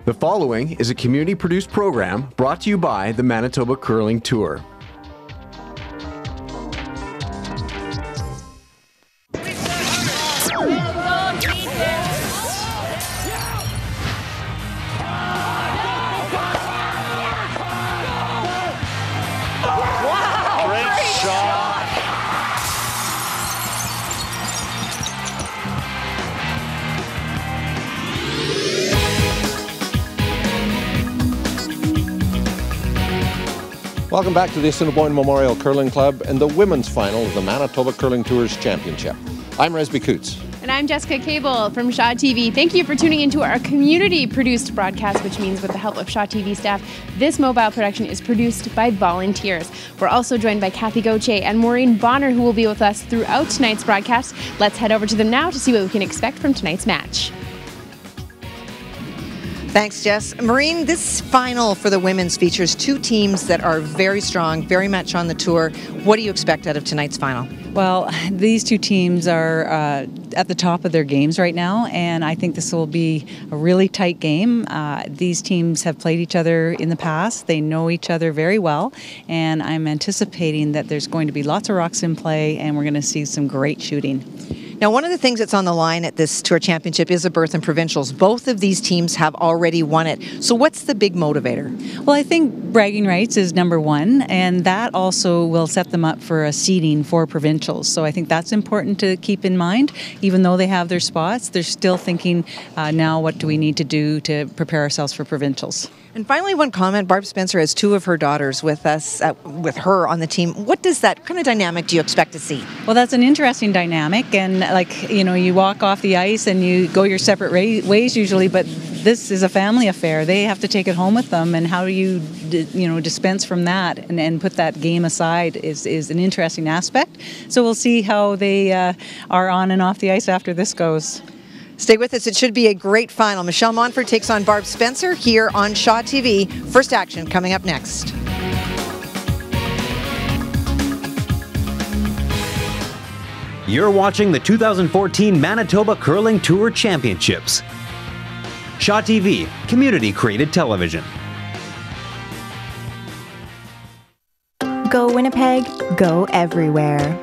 The following is a community-produced program brought to you by the Manitoba Curling Tour. Welcome back to the Assiniboine Memorial Curling Club and the women's final of the Manitoba Curling Tour's Championship. I'm Resby Coots. And I'm Jessica Cable from Shaw TV. Thank you for tuning into our community-produced broadcast, which means with the help of Shaw TV staff, this mobile production is produced by volunteers. We're also joined by Kathy Gauthier and Maureen Bonner, who will be with us throughout tonight's broadcast. Let's head over to them now to see what we can expect from tonight's match. Thanks, Jess. Maureen, this final for the women's features two teams that are very strong, very much on the tour. What do you expect out of tonight's final? Well, these two teams are at the top of their games right now, and I think this will be a really tight game. These teams have played each other in the past. They know each other very well, and I'm anticipating that there's going to be lots of rocks in play, and we're going to see some great shooting. Now, one of the things that's on the line at this Tour Championship is a berth in provincials. Both of these teams have already won it. So what's the big motivator? Well, I think bragging rights is number one, and that also will set them up for a seeding for provincials. So I think that's important to keep in mind. Even though they have their spots, they're still thinking, now what do we need to do to prepare ourselves for provincials? And finally, one comment. Barb Spencer has two of her daughters with us, with her on the team. What does that kind of dynamic do you expect to see? Well, that's an interesting dynamic, and you walk off the ice and you go your separate ways usually, but this is a family affair. They have to take it home with them, and how do you dispense from that and put that game aside is an interesting aspect. So we'll see how they are on and off the ice after this goes. Stay with us. It should be a great final. Michelle Montford takes on Barb Spencer here on Shaw TV. First action coming up next. You're watching the 2014 Manitoba Curling Tour Championships. Shaw TV, community-created television. Go Winnipeg, go everywhere.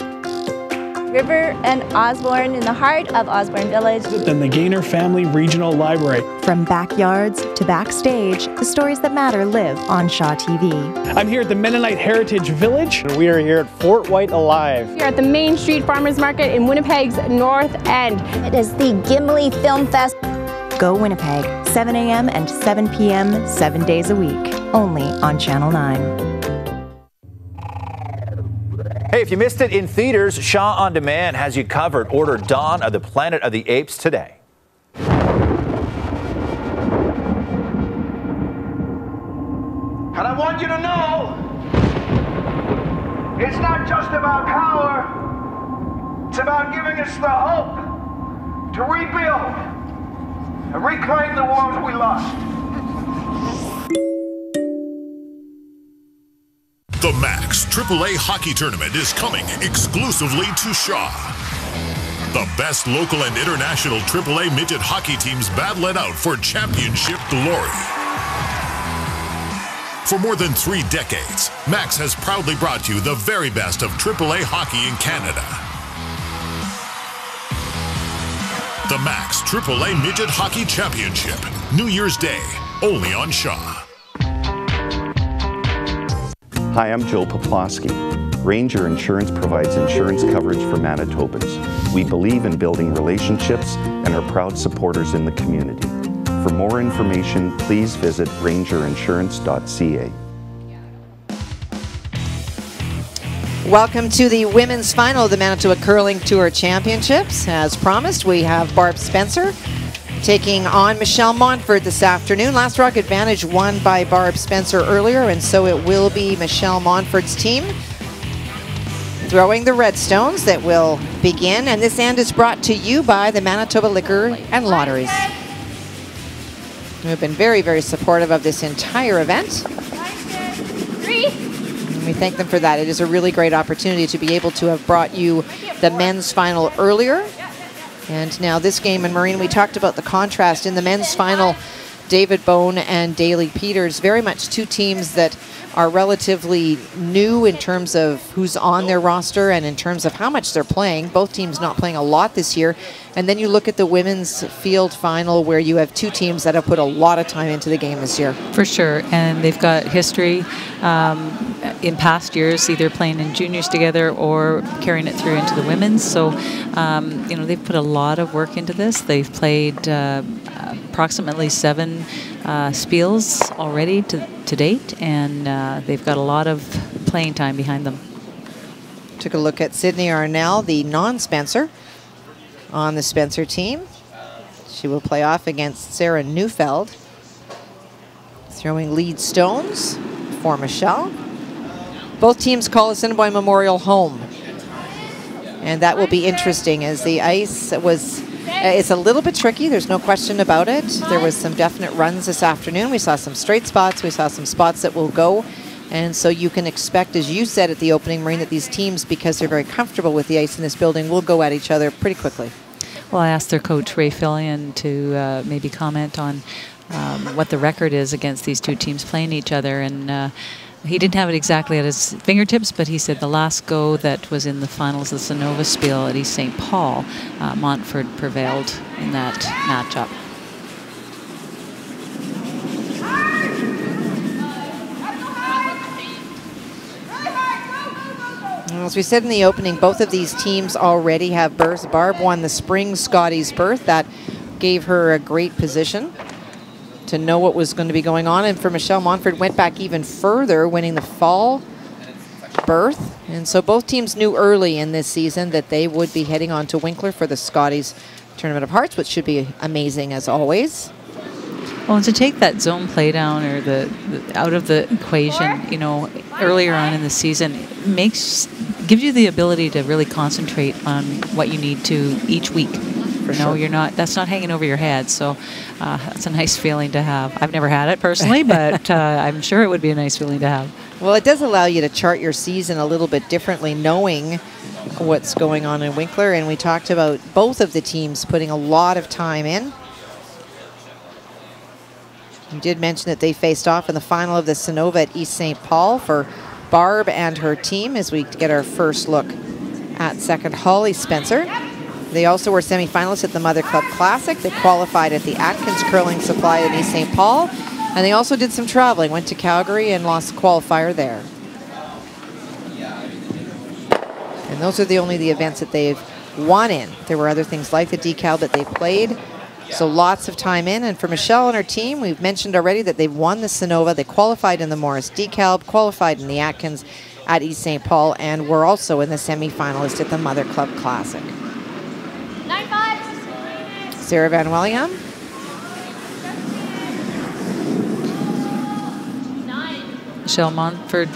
River and Osborne in the heart of Osborne Village. And the Gaynor Family Regional Library. From backyards to backstage, the stories that matter live on Shaw TV. I'm here at the Mennonite Heritage Village. We are here at Fort White Alive. We're at the Main Street Farmers Market in Winnipeg's North End. It is the Gimli Film Fest. Go Winnipeg, 7 a.m. and 7 p.m. 7 days a week, only on Channel 9. Hey, if you missed it in theaters, Shaw On Demand has you covered. Order Dawn of the Planet of the Apes today. And I want you to know, it's not just about power, it's about giving us the hope to rebuild and reclaim the world we lost. The Max AAA Hockey Tournament is coming exclusively to Shaw. The best local and international AAA midget hockey teams battle it out for championship glory. For more than 3 decades, Max has proudly brought you the very best of AAA hockey in Canada. The Max AAA Midget Hockey Championship, New Year's Day, only on Shaw. Hi, I'm Joe Poplawski. Ranger Insurance provides insurance coverage for Manitobans. We believe in building relationships and are proud supporters in the community. For more information, please visit rangerinsurance.ca. Welcome to the women's final of the Manitoba Curling Tour Championships. As promised, we have Barb Spencer taking on Michelle Montford this afternoon. Last rock advantage won by Barb Spencer earlier, and so it will be Michelle Montford's team throwing the Redstones that will begin. And this end is brought to you by the Manitoba Liquor and Lotteries, who have been very, very supportive of this entire event. And we thank them for that. It is a really great opportunity to be able to have brought you the men's final earlier. And now this game, and Maureen, we talked about the contrast in the men's final. David Bone and Daly Peters, very much two teams that are relatively new in terms of who's on their roster and in terms of how much they're playing. Both teams not playing a lot this year. And then you look at the women's field final where you have two teams that have put a lot of time into the game this year. For sure, and they've got history in past years, either playing in juniors together or carrying it through into the women's. So, you know, they've put a lot of work into this. They've played approximately 7 spiels already to date, and they've got a lot of playing time behind them. Took a look at Sydney Arnell, the non-Spencer, on the Spencer team. She will play off against Sarah Neufeld, throwing lead stones for Michelle. Both teams call Assiniboine Memorial home, and that will be interesting as the ice was it's a little bit tricky, there's no question about it. There was some definite runs this afternoon. We saw some straight spots, we saw some spots that will go, and so you can expect, as you said at the opening, Maureen, that these teams, because they're very comfortable with the ice in this building, will go at each other pretty quickly. Well, I asked their coach, Ray Fillion, to maybe comment on what the record is against these two teams playing each other, and he didn't have it exactly at his fingertips, but he said the last go that was in the finals of the Sonova Spiel at East St. Paul, Montford prevailed in that matchup. As we said in the opening, both of these teams already have berths. Barb won the spring Scotties berth. That gave her a great position to know what was going to be going on. And for Michelle, Montford went back even further, winning the fall berth. And so both teams knew early in this season that they would be heading on to Winkler for the Scotties Tournament of Hearts, which should be amazing as always. Well, and to take that zone play down or the out of the equation, you know, earlier on in the season, gives you the ability to really concentrate on what you need to each week. You're not. That's not hanging over your head. So that's a nice feeling to have. I've never had it personally, but I'm sure it would be a nice feeling to have. Well, it does allow you to chart your season a little bit differently, knowing what's going on in Winkler. And we talked about both of the teams putting a lot of time in. You did mention that they faced off in the final of the Sonova at East St. Paul for Barb and her team as we get our first look at second Holly Spencer. They also were semifinalists at the Mother Club Classic. They qualified at the Atkins Curling Supply in East St. Paul. And they also did some traveling, went to Calgary and lost the qualifier there. And those are the events that they've won in. There were other things like the decal that they played. So lots of time in. And for Michelle and her team, we've mentioned already that they've won the Sonova. They qualified in the Morris decal, qualified in the Atkins at East St. Paul, and were also in the semifinalist at the Mother Club Classic. 9-5. Sarah Van Wellingham. Michelle Montford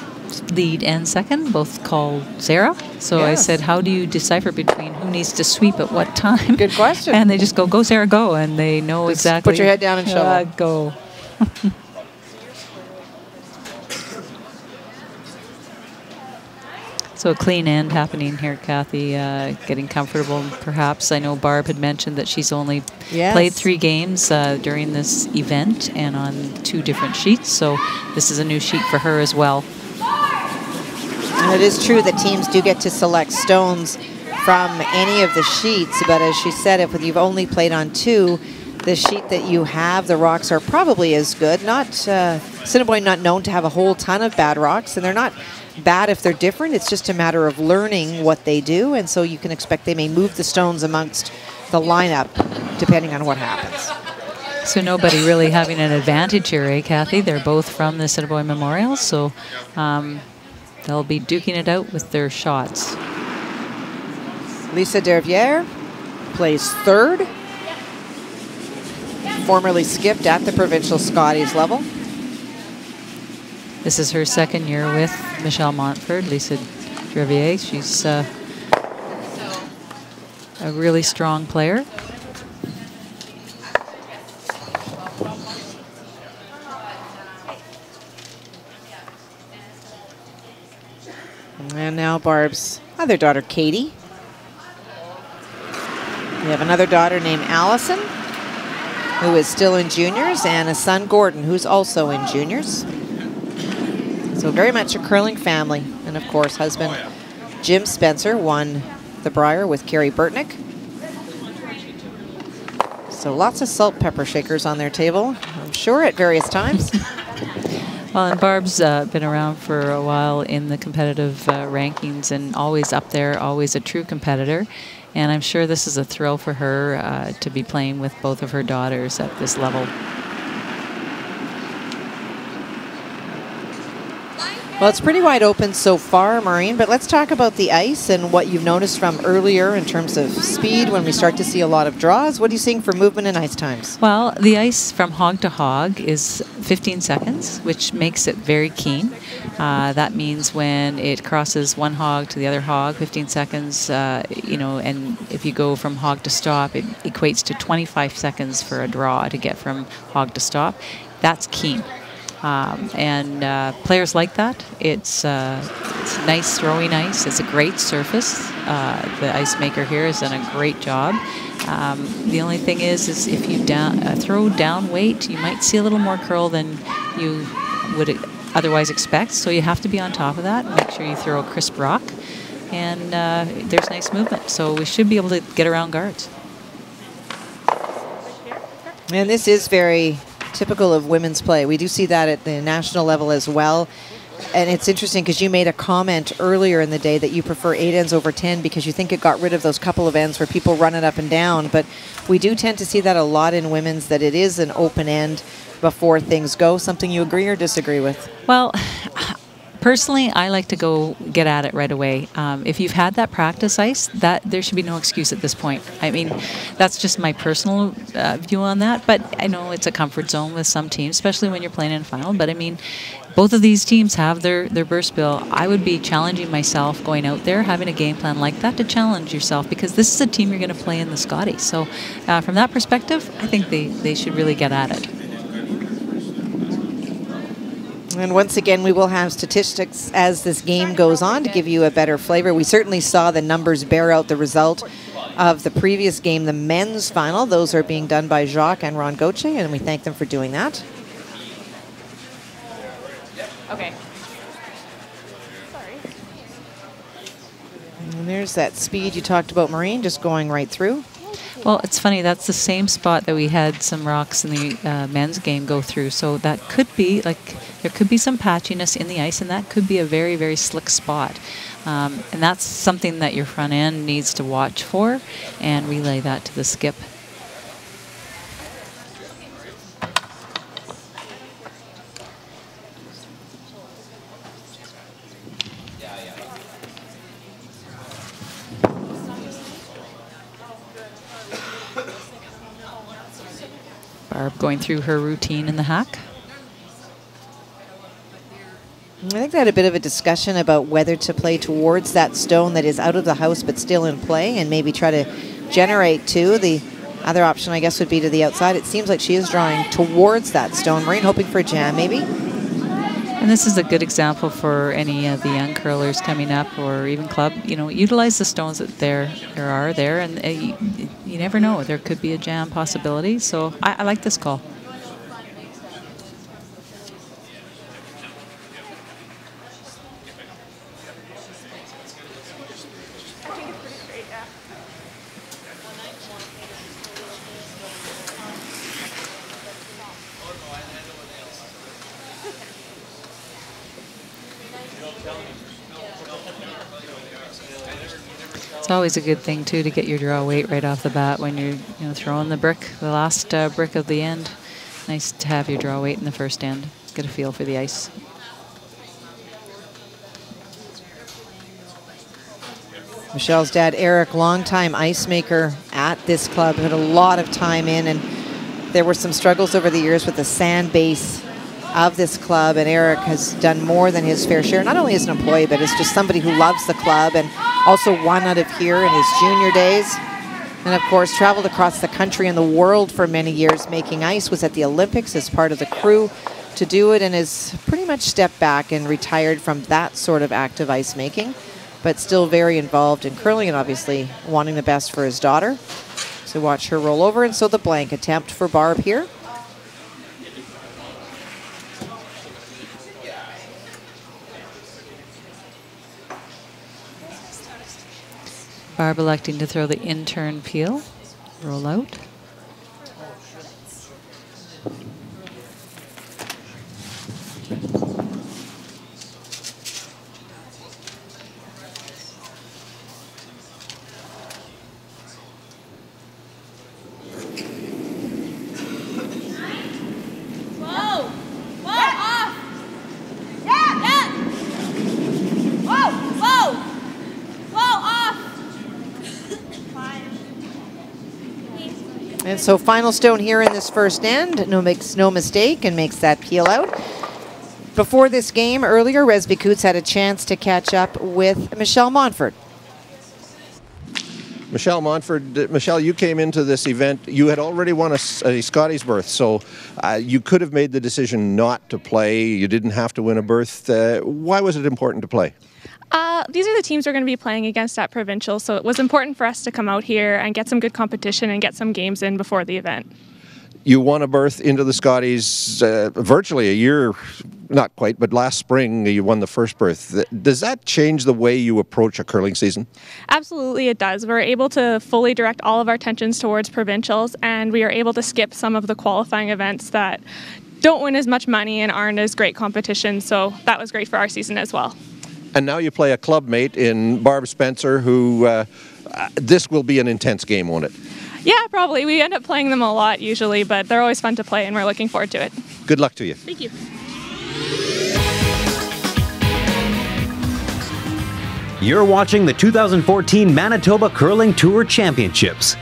lead and second, both called Sarah. So yes. I said, how do you decipher between who needs to sweep at what time? Good question. And they just go, Sarah, go. And they know just exactly. Put your head down and shovel. Go. So a clean end happening here, Kathy, getting comfortable perhaps. I know Barb had mentioned that she's only played 3 games during this event and on 2 different sheets. So this is a new sheet for her as well. And it is true that teams do get to select stones from any of the sheets, but as she said, if you've only played on 2, the sheet that you have, the rocks are probably as good. Assiniboine not known to have a whole ton of bad rocks, and they're not bad if they're different. It's just a matter of learning what they do, and so you can expect they may move the stones amongst the lineup depending on what happens. So nobody really having an advantage here, eh, Kathy? They're both from the Assiniboine Memorial, so they'll be duking it out with their shots. Lisa Derviere plays 3rd, formerly skipped at the provincial Scotties level. This is her 2nd year with Michelle Montford, Lisa Derviere. She's a really strong player. And now Barb's other daughter, Katie. We have another daughter named Allison. who is still in juniors, and a son, Gordon, who's also in juniors. So very much a curling family. And of course, husband Jim Spencer won the Brier with Carrie Burtnick. So lots of salt pepper shakers on their table, I'm sure, at various times. Well, and Barb's been around for a while in the competitive rankings and always up there, always a true competitor. And I'm sure this is a thrill for her to be playing with both of her daughters at this level. Well, it's pretty wide open so far, Maureen, but let's talk about the ice and what you've noticed from earlier in terms of speed when we start to see a lot of draws. What are you seeing for movement and ice times? Well, the ice from hog to hog is 15 seconds, which makes it very keen. That means when it crosses one hog to the other hog, 15 seconds, you know, and if you go from hog to stop, it equates to 25 seconds for a draw to get from hog to stop. That's keen. And players like that. It's nice throwing ice. It's a great surface. The ice maker here has done a great job. The only thing is if you throw down weight, you might see a little more curl than you would otherwise expect. So you have to be on top of that. Make sure you throw a crisp rock, and there's nice movement. So we should be able to get around guards. And this is very typical of women's play. We do see that at the national level as well. And it's interesting because you made a comment earlier in the day that you prefer 8 ends over 10 because you think it got rid of those couple of ends where people run it up and down. But we do tend to see that a lot in women's, that it is an open end before things go. Something you agree or disagree with? Well, personally, I like to go get at it right away. If you've had that practice ice, there should be no excuse at this point. I mean, that's just my personal view on that. But I know it's a comfort zone with some teams, especially when you're playing in a final. But I mean, both of these teams have their burst bill. I would be challenging myself going out there, having a game plan like that to challenge yourself, because this is a team you're going to play in the Scotty. So from that perspective, I think they should really get at it. And once again, we will have statistics as this game goes on to give you a better flavor. We certainly saw the numbers bear out the result of the previous game, the men's final. Those are being done by Jacques and Ron Gauthier, and we thank them for doing that. Okay. Sorry. And there's that speed you talked about, Maureen, just going right through. Well, it's funny, that's the same spot that we had some rocks in the men's game go through. So that could be, like, there could be some patchiness in the ice, and that could be a very, very slick spot. And that's something that your front end needs to watch for and relay that to the skip. Barb going through her routine in the hack. I think they had a bit of a discussion about whether to play towards that stone that is out of the house but still in play and maybe try to generate two. The other option, I guess, would be to the outside. It seems like she is drawing towards that stone. Maureen hoping for a jam, maybe? And this is a good example for any of the young curlers coming up, or even club. You know, utilize the stones that there are there, and you never know. There could be a jam possibility. So I like this call. It's always a good thing too to get your draw weight right off the bat when you're throwing the brick, the last brick of the end. Nice to have your draw weight in the first end. Get a feel for the ice. Michelle's dad, Eric, longtime ice maker at this club, had a lot of time in, and there were some struggles over the years with the sand base of this club, and Eric has done more than his fair share, not only as an employee, but as just somebody who loves the club, and also won out of here in his junior days. And of course, traveled across the country and the world for many years making ice, was at the Olympics as part of the crew to do it, and has pretty much stepped back and retired from that sort of active ice making, but still very involved in curling and obviously wanting the best for his daughter. So watch her roll over, and so the blank attempt for Barb here. Barb electing to throw the in-turn peel. Roll out. And so final stone here in this first end. Makes no mistake and makes that peel out. Before this game, earlier, Resby Coots had a chance to catch up with Michelle Montford. Michelle Montford, Michelle, you came into this event, you had already won a Scotties berth, so you could have made the decision not to play. You didn't have to win a berth. Why was it important to play? These are the teams we're going to be playing against at Provincial, so it was important for us to come out here and get some good competition and get some games in before the event. You won a berth into the Scotties virtually a year, not quite, but last spring you won the first berth. Does that change the way you approach a curling season? Absolutely it does. We're able to fully direct all of our attentions towards Provincials, and we are able to skip some of the qualifying events that don't win as much money and aren't as great competition, so that was great for our season as well. And now you play a club mate in Barb Spencer, who this will be an intense game, won't it? Yeah, probably. We end up playing them a lot usually, but they're always fun to play and we're looking forward to it. Good luck to you. Thank you. You're watching the 2014 Manitoba Curling Tour Championships.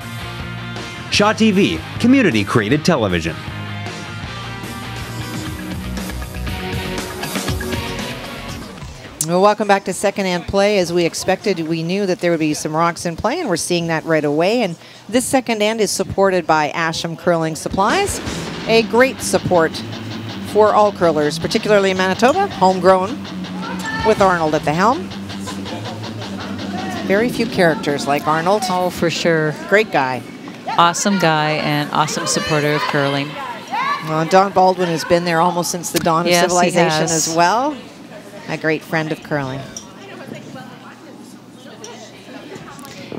Shaw TV, community-created television. Well, welcome back to second-hand play. As we expected, we knew that there would be some rocks in play, and we're seeing that right away. And this second end is supported by Asham Curling Supplies, a great support for all curlers, particularly in Manitoba, homegrown, with Arnold at the helm. Very few characters like Arnold. Oh, for sure. Great guy. Awesome guy and awesome supporter of curling. Well, Don Baldwin has been there almost since the dawn of civilization as well. A great friend of curling.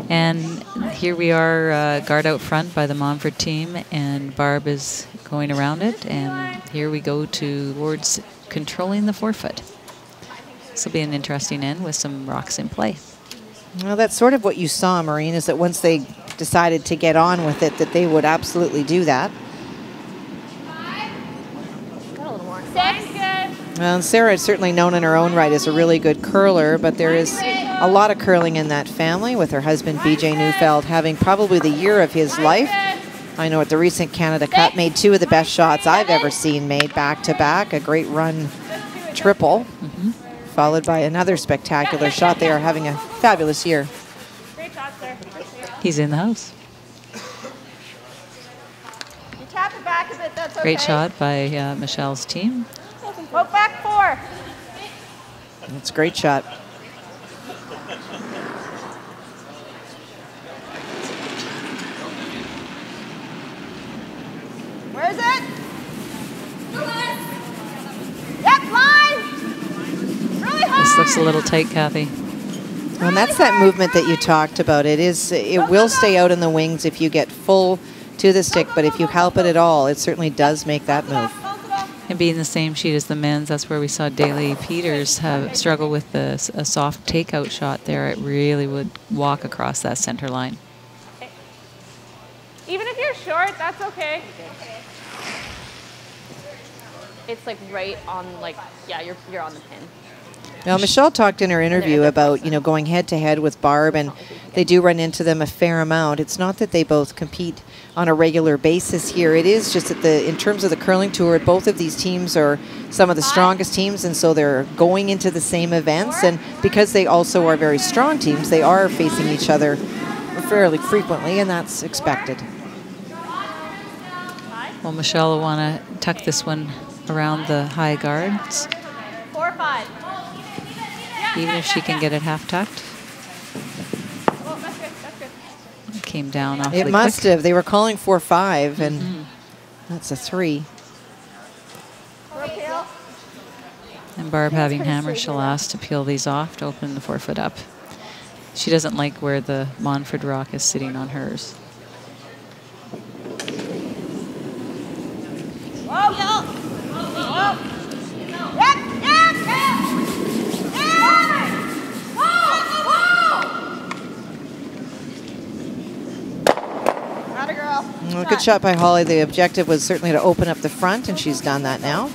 And here we are, guard out front by the Montford team, and Barb is going around it, and here we go towards controlling the forefoot. This will be an interesting end with some rocks in play. Well, that's sort of what you saw, Maureen, is that once they decided to get on with it, that they would absolutely do that. Well, Sarah is certainly known in her own right as a really good curler, but there is a lot of curling in that family, with her husband, BJ Neufeld, having probably the year of his life. I know at the recent Canada Cup, made two of the best shots I've ever seen made back-to-back, a great run triple, followed by another spectacular shot. They are having a fabulous year. Great shot, sir. He's in the house. You tap it back a bit, that's okay. Great shot by Michelle's team. Go back 4. That's a great shot. Where is it? Yep, line! Really hard! This looks a little tight, Kathy. Well, and that's that movement that you talked about. It will stay out in the wings if you get full to the stick, but if you help it at all, it certainly does make that move. And being the same sheet as the men's, that's where we saw Daly Peters have struggle with a soft takeout shot there. It really would walk across that center line. Even if you're short, that's okay. It's like right on, like, yeah, you're on the pin. Now, Michelle talked in her interview about, going head-to-head with Barb, and they do run into them a fair amount. It's not that they both compete on a regular basis here. It is just that in terms of the curling tour, both of these teams are some of the strongest teams, and so they're going into the same events. And because they also are very strong teams, they are facing each other fairly frequently, and that's expected. Well, Michelle will want to tuck this one around the high guards. 4-5. Even if she can get it half tucked. came down awfully It must quick. have. They were calling 4-5, and that's a 3. And Barb having hammer, she'll ask to peel these off to open the forefoot up. She doesn't like where the Montford rock is sitting on hers. Well, good shot by Holly. The objective was certainly to open up the front, and she's done that now.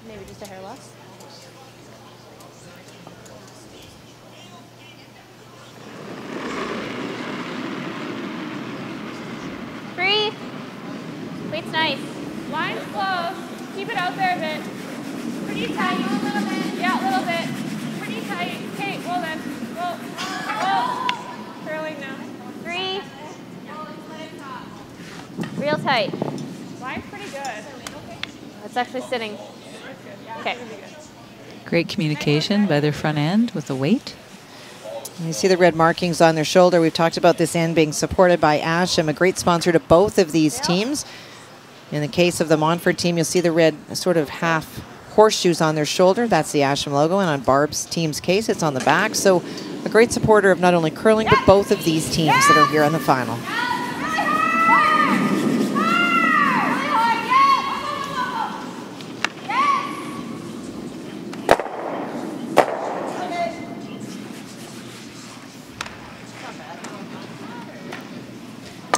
Maybe just a hair less. Free. Weight's nice. Line's close. Keep it out there a bit. Pretty tight. A little bit. Yeah, a little bit. Pretty tight. Okay, well then. Well. Curling now. 3. Real tight. Line's pretty good. It's actually sitting. Okay. Great communication by their front end with the weight. And you see the red markings on their shoulder. We've talked about this end being supported by Asham, a great sponsor to both of these teams. In the case of the Montford team, you'll see the red sort of half horseshoes on their shoulder. That's the Asham logo. And on Barb's team's case, it's on the back. So a great supporter of not only curling, but both of these teams that are here in the final.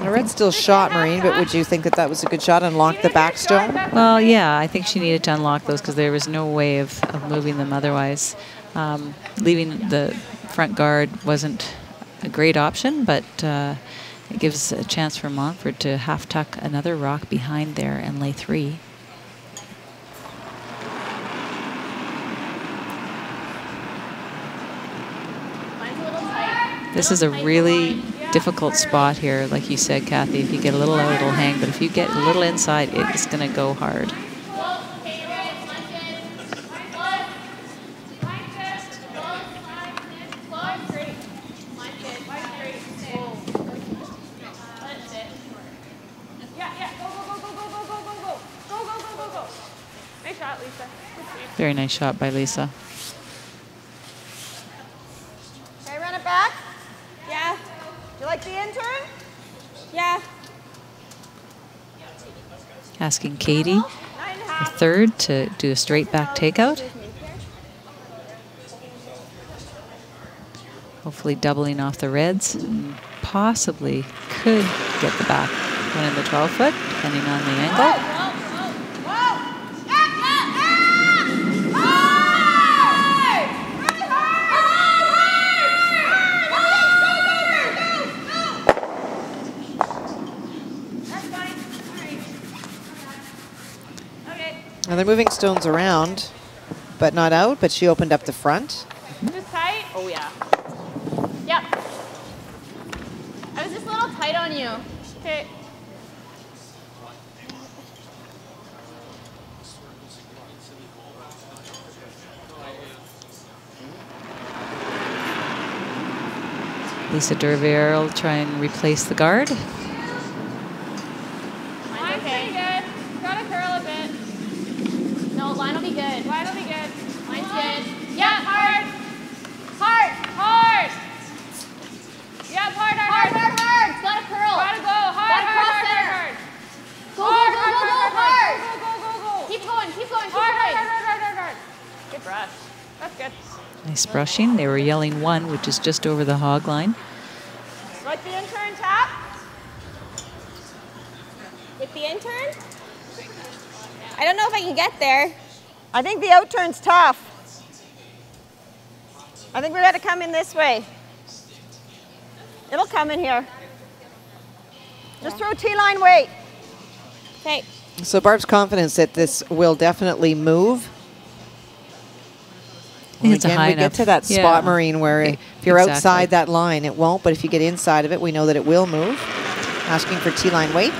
The red still shot, Maureen, but would you think that that was a good shot? Unlock the backstone? Well, yeah, I think she needed to unlock those because there was no way of moving them otherwise. Leaving the front guard wasn't a great option, but it gives a chance for Montford to half tuck another rock behind there and lay 3. This is a really difficult spot here, like you said, Kathy. If you get a little out, it'll hang, but if you get a little inside, it's going to go hard. Nice shot, Lisa. Very nice shot by Lisa. Okay, run it back. Yeah. Do you like the intern? Yeah. Asking Katie, the third, to do a straight back takeout. Hopefully doubling off the reds. And possibly could get the back one in the 12-foot, depending on the angle. Now they're moving stones around, but not out, but she opened up the front. Just tight? Oh, yeah. Yep. I was just a little tight on you. Okay. Lisa Dervier will try and replace the guard. Line's pretty good. Gotta curl a bit. No, line will be good. Line will be good. Line's good. Yeah, hard. Hard. Hard. Yeah, hard, hard, hard. Hard, hard. It's gotta curl. Gotta go. Hard, hard, hard, hard. Go, go, go, go, go, hard. Go, go, go, go. Keep going, keep going, keep going. Hard, hard, hard, hard, hard. Good brush. That's good. Nice brushing. They were yelling 1, which is just over the hog line. Like the intern tap? With the intern? I don't know if I can get there. I think the out turn's tough. I think we got to come in this way. It'll come in here. Just throw T-line weight. Okay. So Barb's confidence that this will definitely move. I think it's a high we get to that spot, Maureen, where if you're outside that line, it won't. But if you get inside of it, we know that it will move. Asking for T-line weight.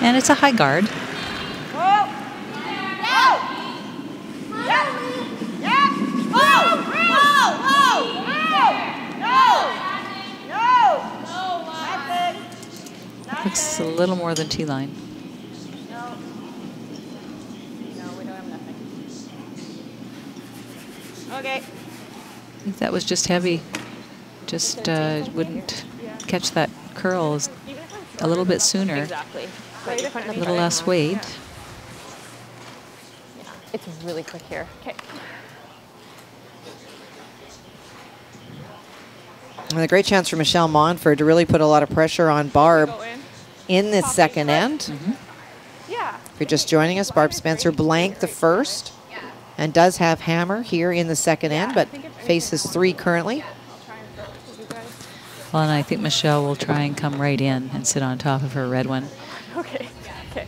And it's a high guard. Looks a little more than T-line. No, we don't have nothing. Okay. I think that was just heavy. Just wouldn't catch that curl a little bit sooner. Exactly. A little less weight. Yeah, it's really quick here. Okay. And a great chance for Michelle Monford to really put a lot of pressure on Barb in this second end. Yeah. If you're just joining us, Barb Spencer blanked the first and does have hammer here in the second end, but faces 3 currently. Well, and I think Michelle will try and come right in and sit on top of her red one. Okay. Okay.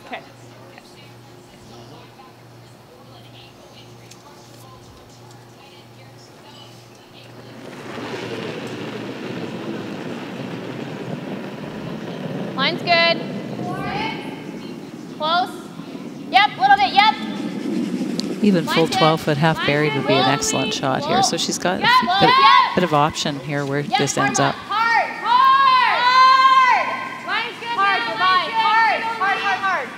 Okay. Line's good. Close. Yep, a little bit, yep. Even full 12-foot half buried would be an excellent shot here. So she's got a bit of option here where this ends up. Hard, hard. Line's good. Hard, hard, hard, hard, hard, hard.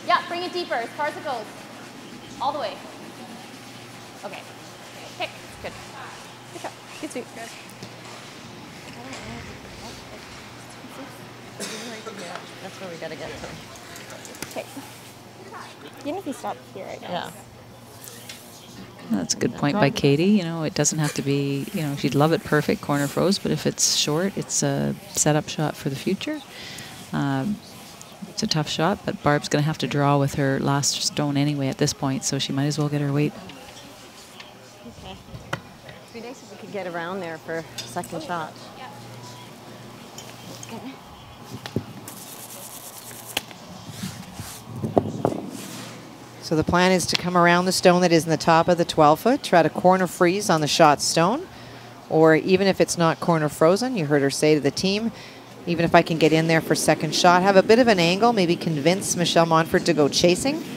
Yeah, bring it deeper, as far as it goes. All the way. Okay. Okay, good. Good shot. Good sweep. Good. That's where we gotta get to. Okay. Even if you stop here, I guess. Yeah. That's a good point by Katie. You know, it doesn't have to be, you know, she'd love it perfect, corner froze, but if it's short, it's a setup shot for the future. It's a tough shot, but Barb's going to have to draw with her last stone anyway at this point, so she might as well get her weight. Okay. It'd be nice if we could get around there for a second shot. Okay. So the plan is to come around the stone that is in the top of the 12-foot, try to corner freeze on the shot stone, or even if it's not corner frozen, you heard her say to the team, even if I can get in there for second shot, have a bit of an angle, maybe convince Michelle Monford to go chasing. Where?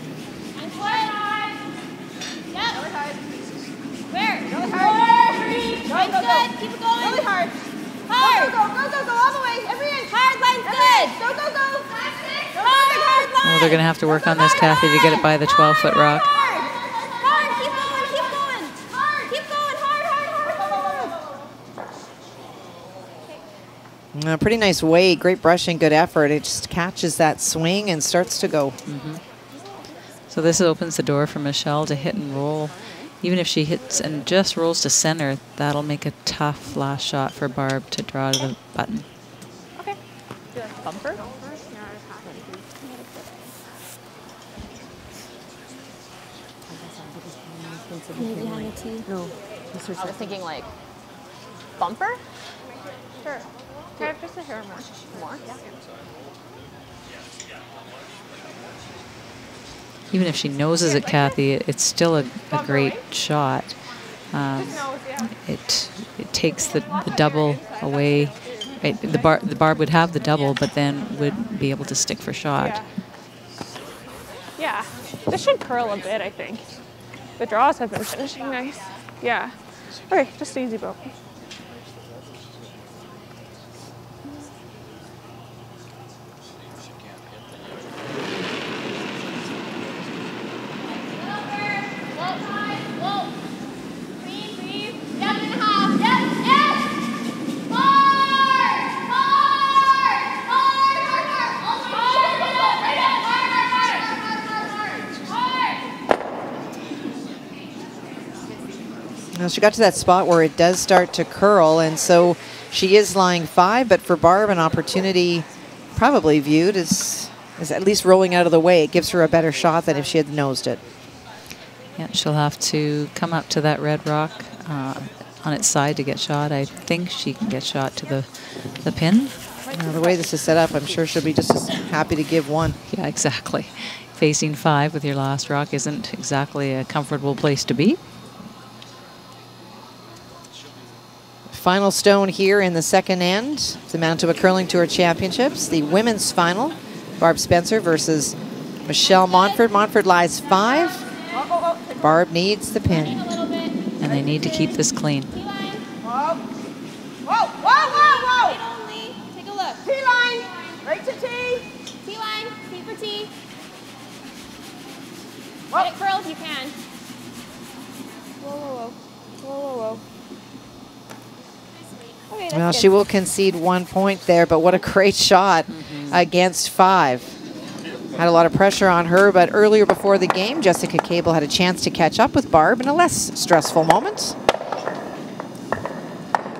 Go hard. Go, good. Keep it going. Really hard. Hard. Go, all the way. Every inch. Hard, line's good. Go. Hard. Well, they're going to have to work on this, Kathy, to get it by the 12-foot rock. Hard. Keep going. Hard. Keep going. Hard. Pretty nice weight, great brushing, good effort. It just catches that swing and starts to go. So this opens the door for Michelle to hit and roll. Even if she hits and just rolls to center, that'll make a tough last shot for Barb to draw to the button. Okay. Do like a bumper? No. I was thinking like bumper? Sure. Can I have just a hair more? Yeah. Even if she noses it, Kathy, it's still a great shot. It takes the double away. The Barb would have the double, but then would be able to stick for shot. Yeah. This should curl a bit, I think. The draws have been finishing nice. Yeah. Okay, just easy boat. Now she got to that spot where it does start to curl, and so she is lying 5, but for Barb, an opportunity probably viewed as at least rolling out of the way. It gives her a better shot than if she had nosed it. Yeah, she'll have to come up to that red rock on its side to get shot. I think she can get shot to the pin. Now, the way this is set up, I'm sure she'll be just as happy to give one. Yeah, exactly. Facing 5 with your last rock isn't exactly a comfortable place to be. Final stone here in the second end, the Manitoba Curling Tour Championships, the women's final. Barb Spencer versus Michelle Monford. Monford lies 5. Barb needs the pin. And they need to keep this clean. Whoa. Whoa. Whoa. Whoa. Whoa. Take a look. Petit. Get it curl if you can. Whoa, whoa, whoa. Whoa, whoa, whoa. Okay, Well, that's she good. will concede 1 point there, but what a great shot against 5. Had a lot of pressure on her, but earlier before the game, Jessica Cable had a chance to catch up with Barb in a less stressful moment.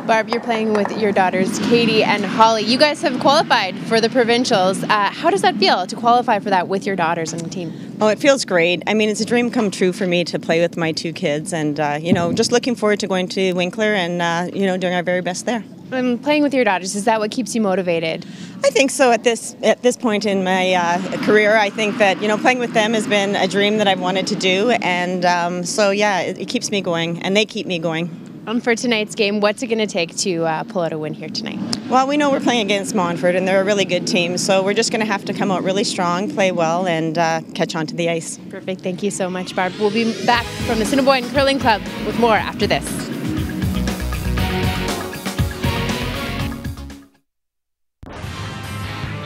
Barb, you're playing with your daughters, Katie and Holly. You guys have qualified for the provincials. How does that feel to qualify for that with your daughters on the team? Oh, it feels great. I mean, it's a dream come true for me to play with my 2 kids, and you know, just looking forward to going to Winkler and you know, doing our very best there. Playing with your daughters, is that what keeps you motivated? I think so. At this point in my career, I think that, you know, playing with them has been a dream that I've wanted to do, and so yeah, it keeps me going, and they keep me going. For tonight's game, what's it going to take to pull out a win here tonight? Well, we know we're playing against Montfort, and they're a really good team, so we're just going to have to come out really strong, play well, and catch on to the ice. Perfect. Thank you so much, Barb. We'll be back from the Assiniboine Curling Club with more after this.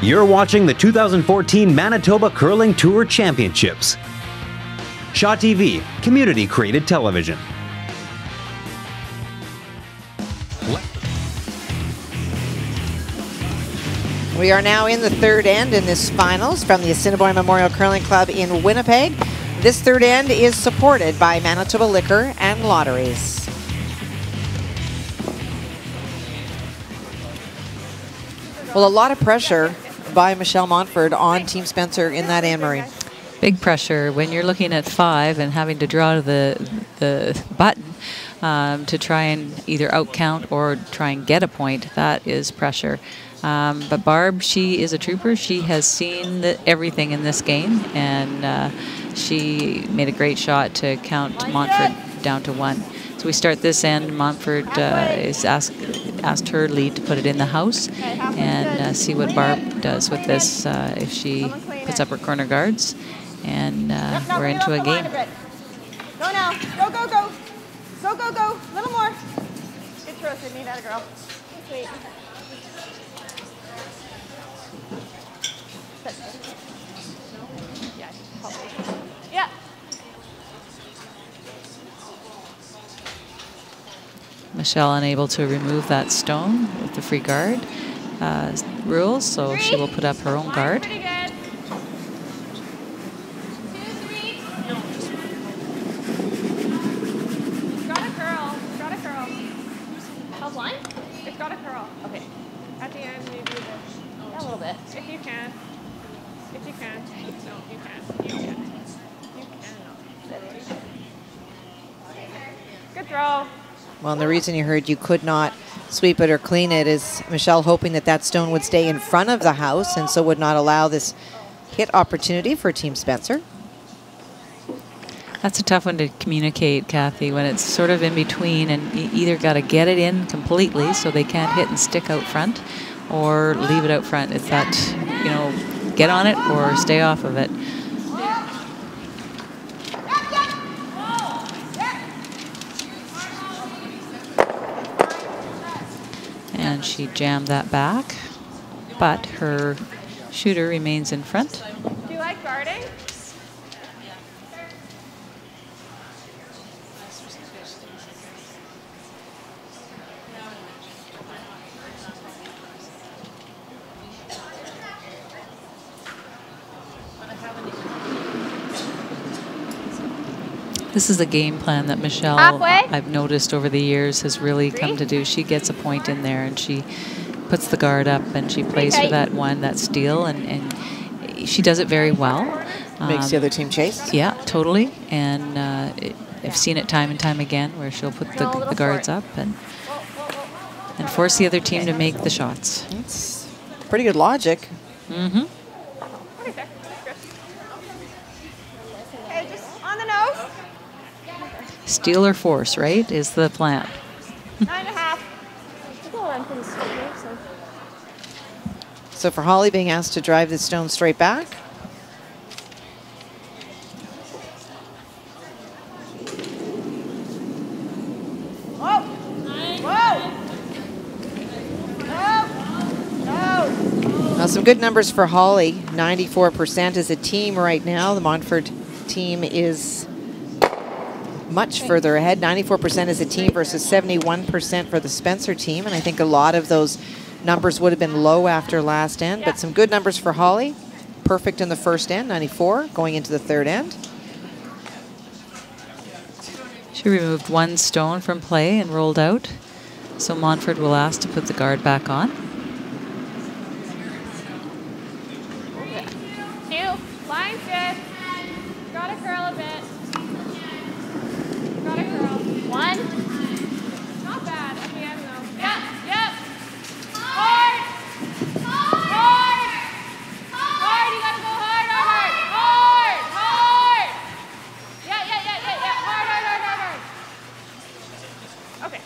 You're watching the 2014 Manitoba Curling Tour Championships. Shaw TV, community-created television. We are now in the third end in this finals from the Assiniboine Memorial Curling Club in Winnipeg. This third end is supported by Manitoba Liquor and Lotteries. Well, a lot of pressure by Michelle Montfort on Team Spencer in that Anne-Marie. Big pressure when you're looking at 5 and having to draw to the button to try and either outcount or try and get a point. That is pressure. But Barb, she is a trooper. She has seen everything in this game, and she made a great shot to count Montfort down to 1. So we start this end. Montfort is asked her lead to put it in the house, and see what Barb does with this if she puts up her corner guards, and we're into a game. Go now. Go, go, go. Go, go, go. A little more. Good throw, Sydney. That a girl. Sweet. Yeah. Michelle unable to remove that stone with the free guard rules, so she will put up her own guard. Pretty good. 2, 3. Got a curl. Got a curl. Help line? It's got a curl. Okay. At the end, maybe a little bit. If you can. If you can. No, you can. You can. You can. Good throw. Well, and the reason you heard you could not sweep it or clean it is Michelle hoping that that stone would stay in front of the house and so would not allow this hit opportunity for Team Spencer. That's a tough one to communicate, Kathy, when it's sort of in between, and you either got to get it in completely so they can't hit and stick out front, or leave it out front. It's that, you know, get on it or stay off of it. And she jammed that back, but her shooter remains in front. Do you like guarding? This is a game plan that Michelle, I've noticed over the years, has really come to do. She gets a point in there and she puts the guard up and she plays for that one, that steal, and she does it very well. Makes the other team chase? Yeah, totally. And I've seen it time and time again where she'll put the guards up and force the other team to make the shots. It's pretty good logic. Mm-hmm. Okay, just on the nose. Steal or force, right, is the plan. 9.5. So for Holly being asked to drive the stone straight back. Whoa. Whoa. No. No. Now Some good numbers for Holly. 94% as a team right now. The Montfort team is much further ahead. 94% as a team versus 71% for the Spencer team. And I think a lot of those numbers would have been low after last end. But some good numbers for Holly. Perfect in the first end, 94, going into the third end. She removed one stone from play and rolled out. So Montfort will ask to put the guard back on. Line sit. Gotta curl a bit. Gotta curl. One. Not bad at the end though. Yep, yep. Hard. Hard. Hard. You gotta go hard, hard, hard. Hard. Yeah. Hard. Okay.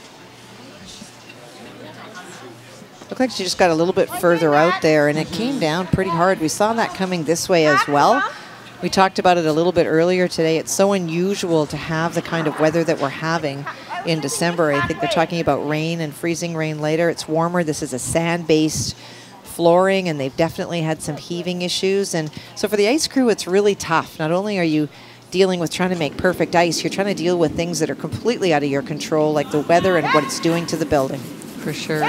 Looked like she just got a little bit further out there, and it came down pretty hard. We saw that coming this way as well. We talked about it a little bit earlier today. It's so unusual to have the kind of weather that we're having in December. I think they're talking about rain and freezing rain later. It's warmer. This is a sand-based flooring, and they've definitely had some heaving issues. And so for the ice crew, it's really tough. Not only are you dealing with trying to make perfect ice, you're trying to deal with things that are completely out of your control, like the weather and what it's doing to the building. For sure.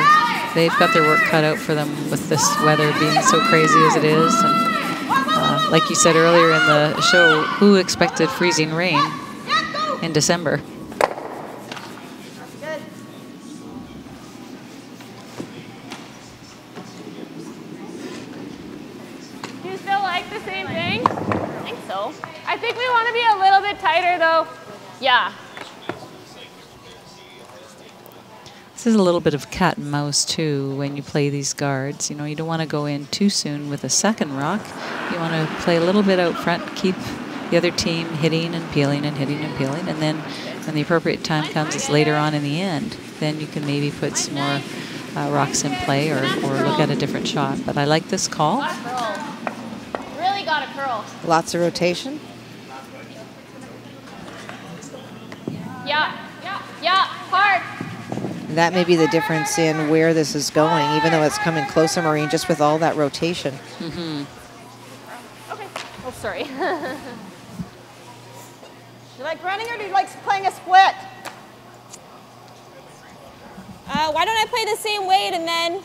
They've got their work cut out for them with this weather being so crazy as it is. And like you said earlier in the show, who expected freezing rain in December? Do you still like the same thing? I think so. I think we want to be a little bit tighter though. Yeah. This is a little bit of cat and mouse too when you play these guards. You know, you don't want to go in too soon with a second rock. You want to play a little bit out front, keep the other team hitting and peeling and hitting and peeling, and then when the appropriate time comes, it's later on in the end. Then you can maybe put some more rocks in play or look at a different shot. But I like this call. Really got to curl. Lots of rotation. Yeah, hard. That may be the difference in where this is going, even though it's coming closer, Maureen, just with all that rotation. Mm-hmm. Okay. Oh, sorry. Do you like running or do you like playing a split? Why don't I play the same weight and then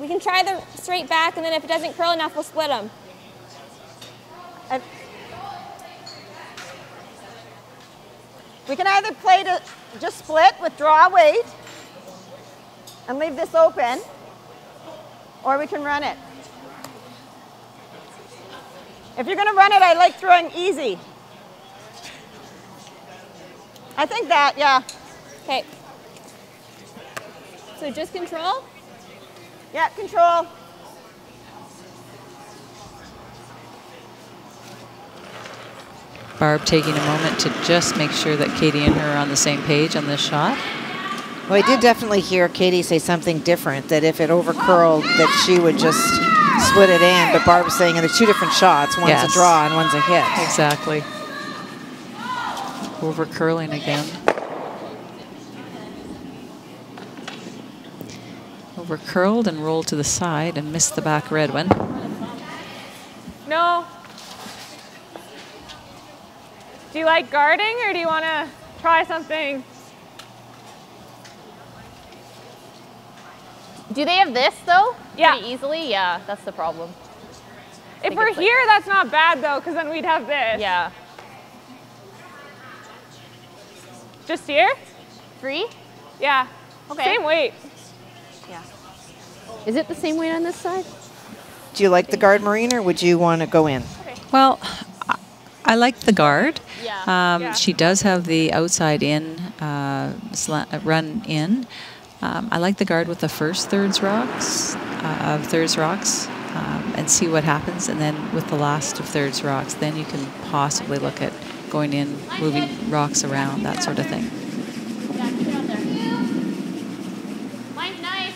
we can try the straight back, and then if it doesn't curl enough, we'll split them. We can either play to just split with draw weight and leave this open, or we can run it. If you're going to run it, I like throwing easy. I think that, yeah. Okay. So just control? Yeah, control. Barb taking a moment to just make sure that Katie and her are on the same page on this shot. Well, I did definitely hear Katie say something different, that if it overcurled, that she would just split it in. But Barb's saying there's two different shots. One's a draw and one's a hit. Exactly. Overcurling again. Overcurled and rolled to the side and missed the back red one. No. Do you like guarding or do you want to try something? Do they have this though? Yeah. Pretty easily? Yeah, that's the problem. If we're here, that's not bad though, because then we'd have this. Yeah. Just here? 3? Yeah. Okay. Same weight. Yeah. Is it the same weight on this side? Do you like the guard, Maureen, or would you want to go in? Well, I like the guard. Yeah. She does have the outside in, run in. I like the guard with the first thirds rocks, and see what happens. And then with the last of thirds rocks, then you can possibly look at going in, moving rocks around, that sort of thing. Yeah, keep it out there. Line's nice.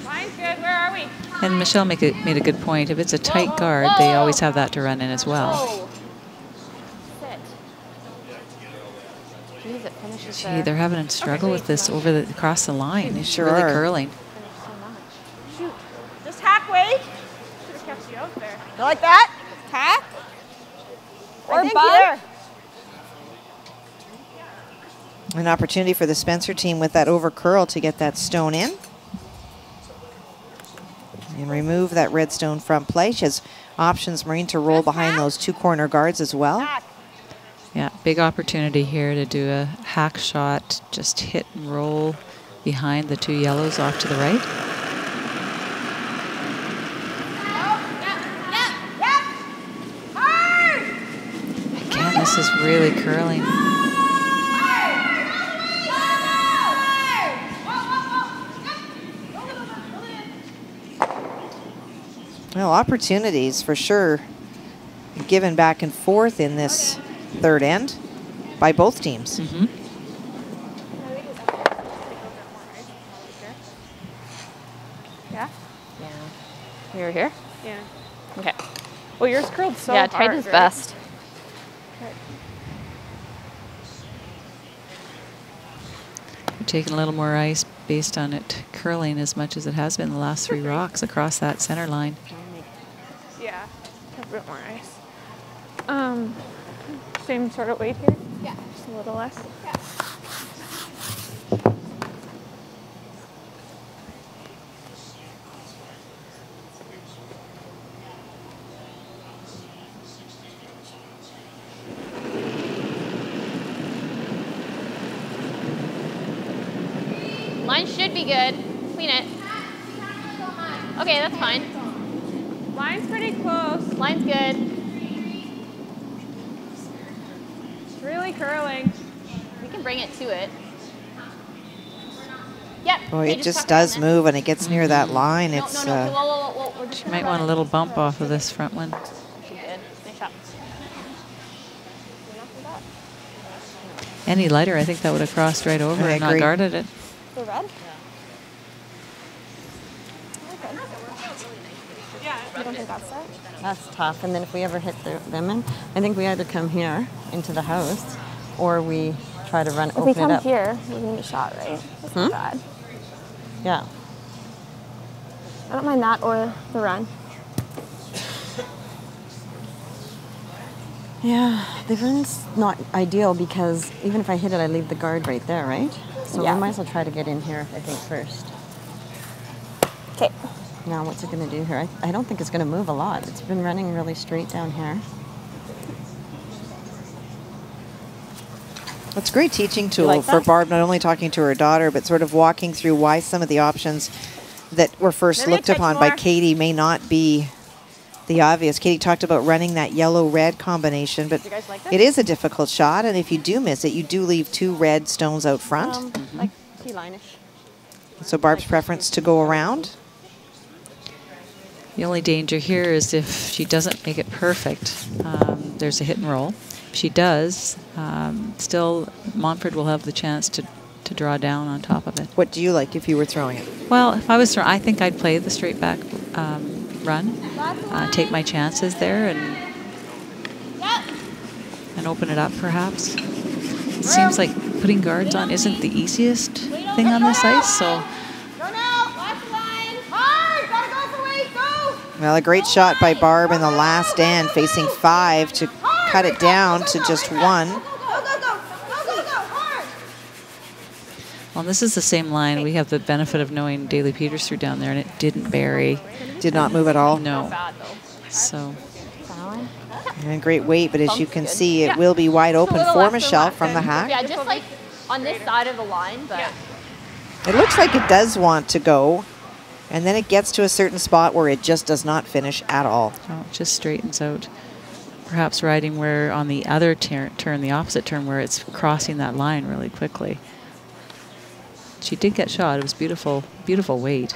Line's good. Where are we? And Michelle made a good point. If it's a tight guard, they always have that to run in as well. Sit. Jeez, it finishes Gee, they're having a struggle with this across the line. It's Sure really are. curling. Shoot. Just hack weight. like that? Tack? Or Or bun? here. An opportunity for the Spencer team with that over curl to get that stone in. And remove that red stone from play. She has options, Maureen, to roll behind those two corner guards as well. Yeah, big opportunity here to do a hack shot, just hit and roll behind the two yellows off to the right. Again, this is really curling. Well, opportunities for sure given back and forth in this third end by both teams. Yeah? Yeah. You were here? Yeah. Okay. Well, yours curled so yeah, tight hard, is right? best. We're taking a little more ice based on it curling as much as it has been the last 3 rocks across that center line. Yeah, a bit more ice. Same sort of weight here? Yeah. Just a little less? Yeah. Line should be good. Clean it. Okay, that's fine. Line's pretty close. Line's good. It's really curling. We can bring it to it. Yep. Boy, it just does move when it gets near that line. No, It's no, no. Whoa. We're just She might want a little bump off of this front one. She did. Nice shot. Any lighter, I think that would have crossed right over and not agree. guarded it. The red? You don't think that's it? That's tough. And then if we ever hit them in, I think we either come here into the house or we try to run, If we open it come up. here, we're gonna get shot, right? That's not bad. Yeah. I don't mind that or the run. Yeah, the run's not ideal because even if I hit it, I leave the guard right there, right? So Yeah. we might as well try to get in here, I think, first. Okay. Now, what's it going to do here? I don't think it's going to move a lot. It's been running really straight down here. It's a great teaching tool like for that? Barb, not only talking to her daughter, but sort of walking through why some of the options that were first Maybe a looked touch upon by more. Katie may not be the obvious. Katie talked about running that yellow-red combination, but You guys like that? it is a difficult shot, and if you do miss it, you do leave 2 red stones out front. Like T-line-ish. So Barb's preference to go around. The only danger here is if she doesn't make it perfect, there's a hit and roll. If she does, still Montford will have the chance to draw down on top of it. What do you like if you were throwing it? Well, if I was throwing, I think I'd play the straight back run, take my chances there and open it up perhaps. It seems like putting guards on isn't the easiest thing on this ice, so Well, a great shot by Barb in the last end, facing 5 to cut it down to just 1. well, this is the same line. We have the benefit of knowing Daly Peters threw down there, and it didn't bury. Did not move at all. No. So And great weight, but as you can see, it will be wide open for Michelle from the hack. Yeah, just like on this side of the line, but It looks like it does want to go, and then it gets to a certain spot where it just does not finish at all. oh, it just straightens out. Perhaps riding where on the other turn, the opposite turn, where it's crossing that line really quickly. She did get shot. It was beautiful, beautiful weight.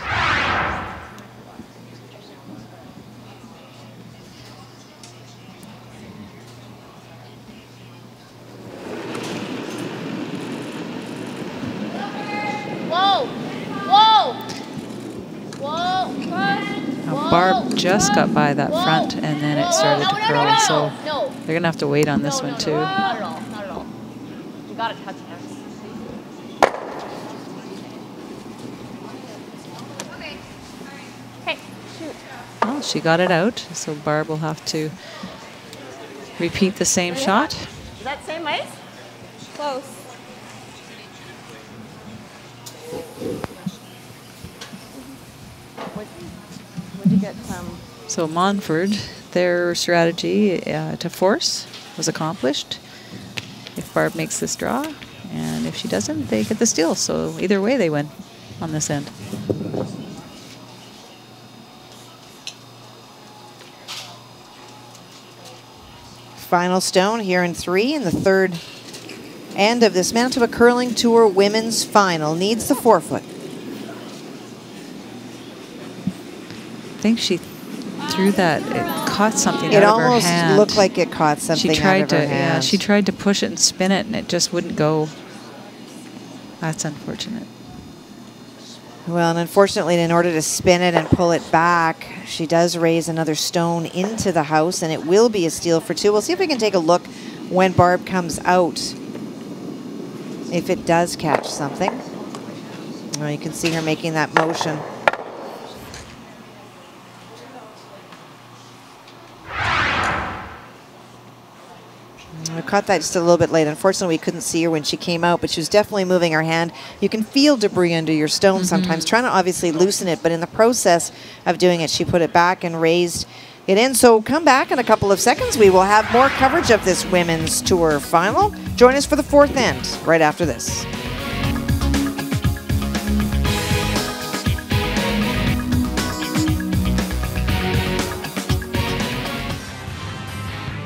Now Barb just got by that front, and then it started to curl. So they're going to have to wait on this one, too. not at all, not at all. You gotta touch her. Okay, shoot. Oh, Well, she got it out, so Barb will have to repeat the same shot. Is that same ice? Close. Would you get So Montford, their strategy to force was accomplished if Barb makes this draw, and if she doesn't, they get the steal. So either way, they win on this end. Final stone here in 3 in the third end of this Manitoba Curling Tour Women's Final. Needs the 4-foot. I think she threw that. It caught something out of her hand. It almost looked like it caught something out of her hand. Yeah, she tried to push it and spin it, and it just wouldn't go. That's unfortunate. Well, and unfortunately, in order to spin it and pull it back, she does raise another stone into the house, and it will be a steal for 2. We'll see if we can take a look when Barb comes out, if it does catch something. Well, you can see her making that motion. I caught that just a little bit late. Unfortunately, we couldn't see her when she came out, but she was definitely moving her hand. You can feel debris under your stone sometimes, trying to obviously loosen it, but in the process of doing it, she put it back and raised it in. So come back in a couple of seconds. We will have more coverage of this Women's Tour Final. Join us for the 4th end right after this.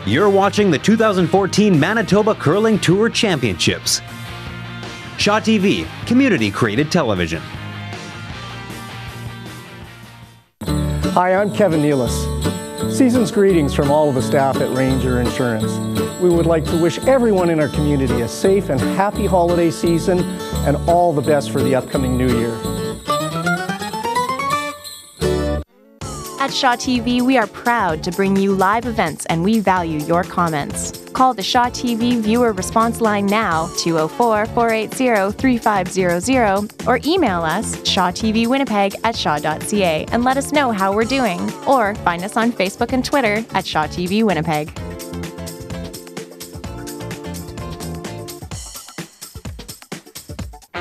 You're watching the 2014 Manitoba Curling Tour Championships. Shaw TV, community-created television. Hi, I'm Kevin Nealis. Season's greetings from all of the staff at Ranger Insurance. We would like to wish everyone in our community a safe and happy holiday season and all the best for the upcoming new year. At Shaw TV, we are proud to bring you live events, and we value your comments. Call the Shaw TV viewer response line now, 204-480-3500, or email us, shawtvwinnipeg@shaw.ca, and let us know how we're doing. Or find us on Facebook and Twitter at Shaw TV Winnipeg.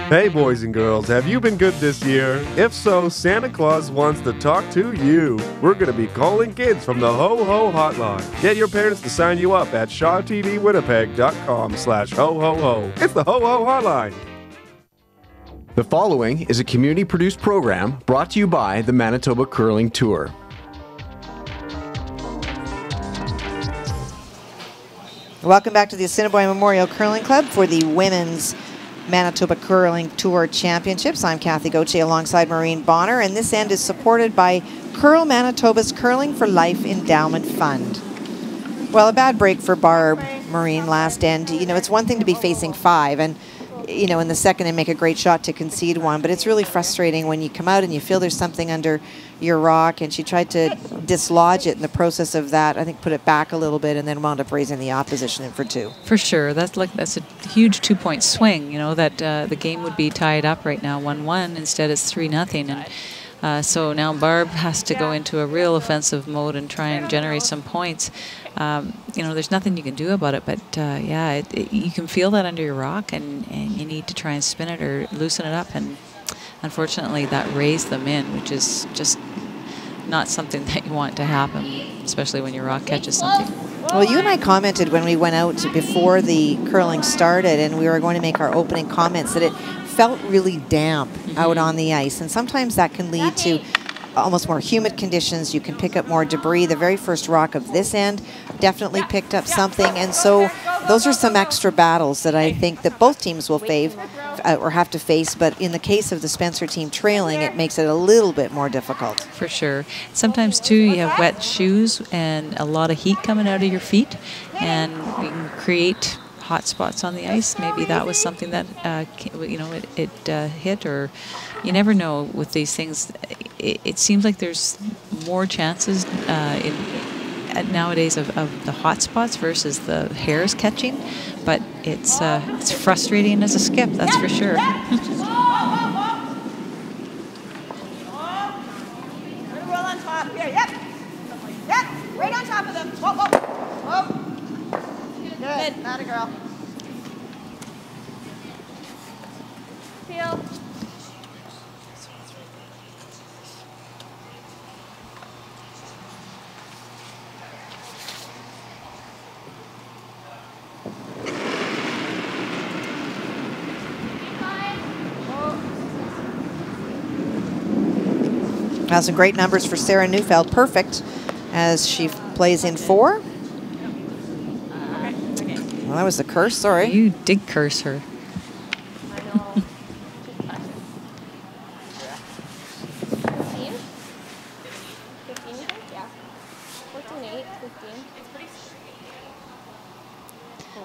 Hey boys and girls, have you been good this year? If so, Santa Claus wants to talk to you. We're going to be calling kids from the Ho Ho Hotline. Get your parents to sign you up at shawtvwinnipeg.com/ho-ho-ho. It's the Ho Ho Hotline. The following is a community-produced program brought to you by the Manitoba Curling Tour. Welcome back to the Assiniboine Memorial Curling Club for the Women's Manitoba Curling Tour Championships. I'm Kathy Gauthier alongside Maureen Bonner, and this end is supported by Curl Manitoba's Curling for Life Endowment Fund. Well, a bad break for Barb, Maureen, last end. You know, it's one thing to be facing 5 and, you know, in the second and make a great shot to concede 1, but it's really frustrating when you come out and you feel there's something under your rock, and she tried to dislodge it in the process of that. I think put it back a little bit and then wound up raising the opposition in for 2. For sure. That's a huge 2-point swing, you know, that the game would be tied up right now 1-1. Instead it's 3-0. And so now Barb has to go into a real offensive mode and try and generate some points. You know, there's nothing you can do about it, but yeah, you can feel that under your rock, and you need to try and spin it or loosen it up. And unfortunately, that raised them in, which is just not something that you want to happen, especially when your rock catches something. Well, you and I commented when we went out before the curling started, and we were going to make our opening comments, that it felt really damp out on the ice, and sometimes that can lead to almost more humid conditions. You can pick up more debris. The very first rock of this end definitely picked up something, and so those are some extra battles that I think that both teams will or have to face, but in the case of the Spencer team trailing, it makes it a little bit more difficult. For sure. Sometimes too, you have wet shoes and a lot of heat coming out of your feet, and you can create hot spots on the ice. Maybe that was something that you know, it hit, or you never know with these things. It seems like there's more chances nowadays of the hot spots versus the hairs catching, but it's frustrating as a skip, that's for sure. good. Not a girl. Feel. Now some great numbers for Sarah Neufeld. Perfect as she plays in 4. Well, that was the curse, sorry. You did curse her.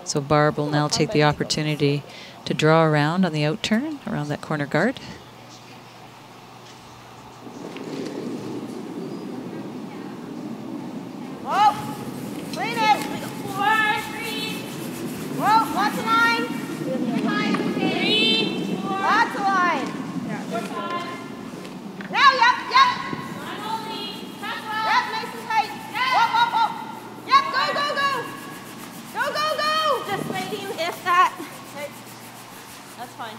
So Barb will now take the opportunity to draw around on the out turn, around that corner guard. Lots of line. 3, 4. Lots of line. Now, yep. Yep, nice and tight. Whoa. Yep, go. Just waiting if that. Okay. That's fine.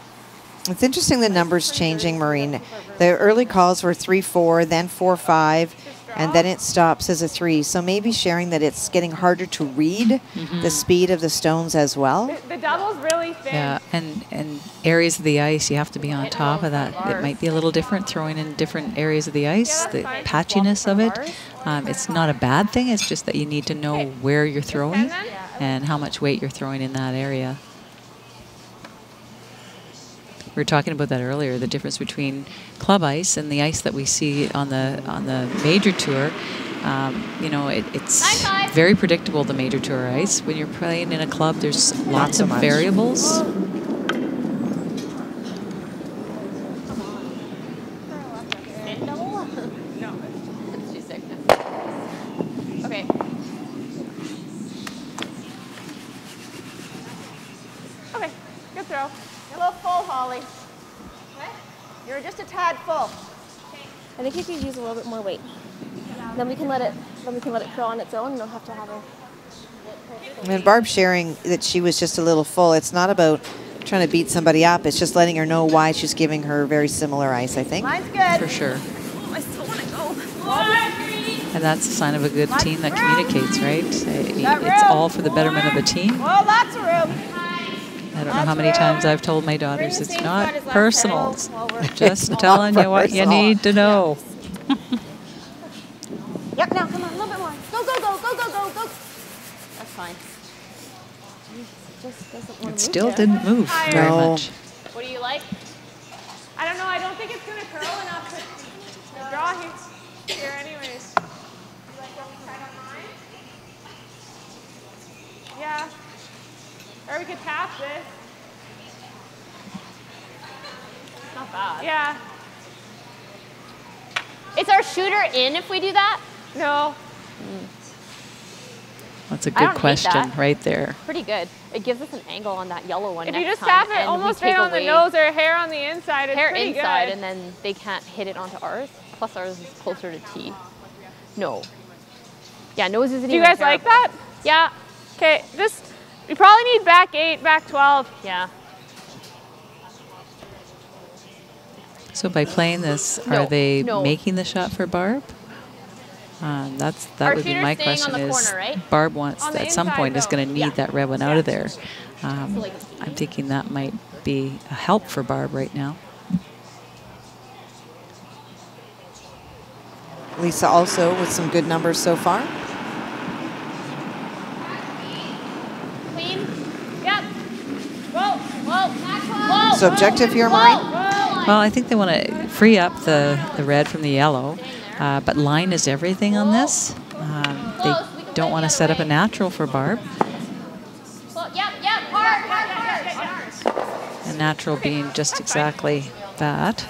It's interesting the numbers changing, Maureen. The early calls were 3-4, then 4-5, and then it stops as a 3. So maybe sharing that it's getting harder to read the speed of the stones as well. The double's really thin. Yeah, and areas of the ice, you have to be on top of that. It might be a little different throwing in different areas of the ice, the patchiness of it. It's not a bad thing, it's just that you need to know where you're throwing and how much weight you're throwing in that area. We were talking about that earlier, the difference between club ice and the ice that we see on the major tour. You know, it's very predictable, the major tour ice. When you're playing in a club, there's lots of variables. Okay. Okay, good throw. You're a little full, Holly. What? You're just a tad full. I think you could use a little bit more weight. Then we can let it curl on its own and don't have to have a. And Barb sharing that she was just a little full. It's not about trying to beat somebody up. It's just letting her know why she's giving her very similar ice, I think. Mine's good. For sure. Oh, I still want to go. And that's a sign of a good team that communicates, right? It's all for the betterment of the team. Oh, lots of room. I don't know how many times I've told my daughters it's not personal. Just telling you what you need to know. Yep, now come on, a little bit more. Go. That's fine. Just doesn't want It to still move didn't move very much. What do you like? I don't know. I don't think it's going to curl enough to draw here anyways. You like what we tried on mine? Yeah. Or we could tap this. Not bad. Yeah. Is our shooter in if we do that? No. That's a I good don't hate question that. right there. Pretty good. It gives us an angle on that yellow one. If you next just tap time, it and almost we take right on the away nose or hair on the inside, it's hair pretty inside, good. and then they can't hit it onto ours. Plus ours is closer to T. No. Yeah, nose isn't Do you even guys like terrible. that? Yeah. Okay, we probably need back 8, back 12. Yeah. So by playing this, are they making the shot for Barb? That Our would be shooter's my staying on question the is corner, right? Barb wants On the at some inside, point is though. going to need that red one out of there. I'm thinking that might be a help for Barb right now. Lisa also with some good numbers so far. Clean. Yep. Whoa. So objective here, Maureen? Well, I think they want to free up the red from the yellow, but line is everything on this. They don't want to set up a natural for Barb. A natural being just exactly that.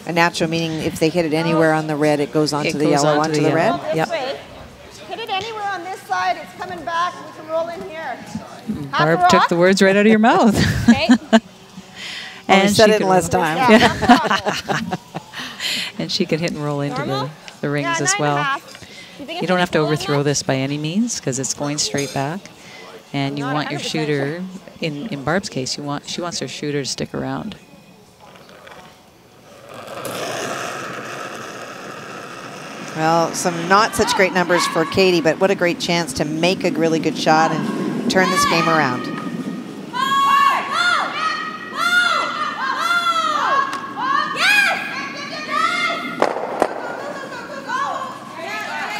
A natural meaning if they hit it anywhere on the red, it goes onto the yellow, onto the red? Yep. Hit it anywhere on this side, it's coming back, we can roll in here. Barb took the words right out of your mouth. Okay. And said it in less time. Yeah. And she can hit and roll into the rings as well. You don't have to overthrow this by any means because it's going straight back. And you want your shooter, in Barb's case, she wants her shooter to stick around. Well, some not such great numbers for Katie, but what a great chance to make a really good shot and turn this game around.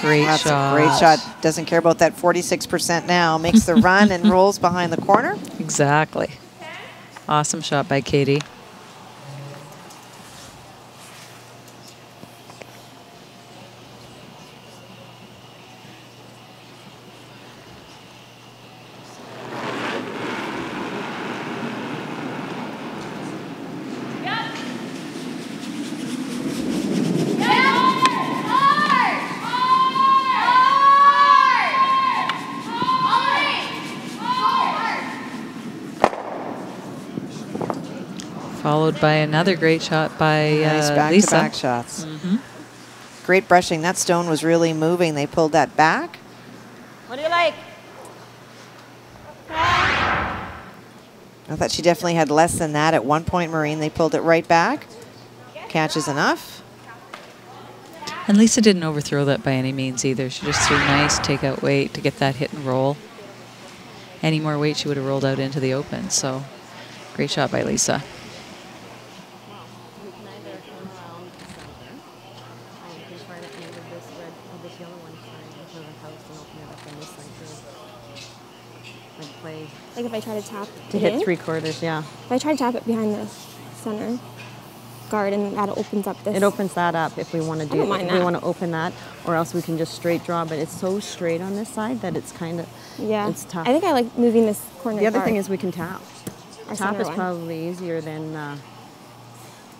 Great That's shot. a great shot. Doesn't care about that 46% now. Makes the run and rolls behind the corner. Exactly. Awesome shot by Katie. Followed by another great shot by nice Lisa. back-to-back shots. Great brushing. That stone was really moving. They pulled that back. What do you like? I thought she definitely had less than that at one point, Maureen. They pulled it right back. Catches enough. And Lisa didn't overthrow that by any means either. She just threw nice takeout weight to get that hit and roll. Any more weight, she would have rolled out into the open. So great shot by Lisa. Like if I try to tap To hit 3/4, yeah. If I try to tap it behind the center guard and that opens up this. It opens that up if we want to do don't mind if we that. want to open that, or else we can just straight draw. But it's so straight on this side that it's kind of it's tough. I think I like moving this corner. The other guard. thing is we can tap. Our Tap center is one. probably easier than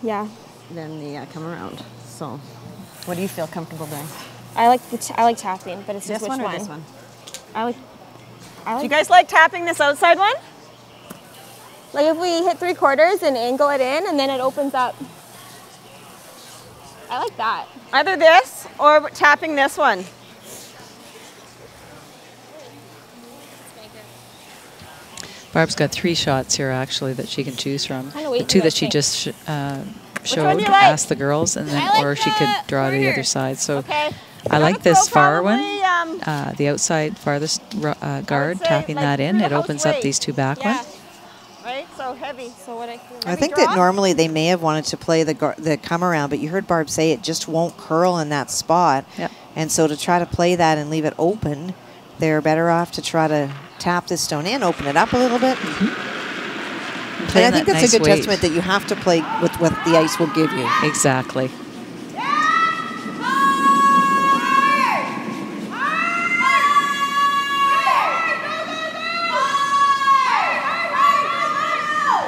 than the come around. So, what do you feel comfortable doing? I like tapping, but it's just This which one or one. this one? I like. Do you guys like tapping this outside one? Like if we hit 3/4 and angle it in, and then it opens up. I like that. Either this or tapping this one. Barb's got 3 shots here actually that she can choose from. Kinda wait The 2 till that she it just showed, one do you like? asked the girls, and then or she could draw to the other side. So Okay. I like this far one, probably, the outside farthest guard, tapping that in. It opens up these 2 back ones. Right, so heavy. So what I think that normally they may have wanted to play the come around, but you heard Barb say it just won't curl in that spot. Yep. And so to try to play that and leave it open, they're better off to try to tap this stone in, open it up a little bit. And I think that's nice a good weight. testament that you have to play with what the ice will give you. Exactly.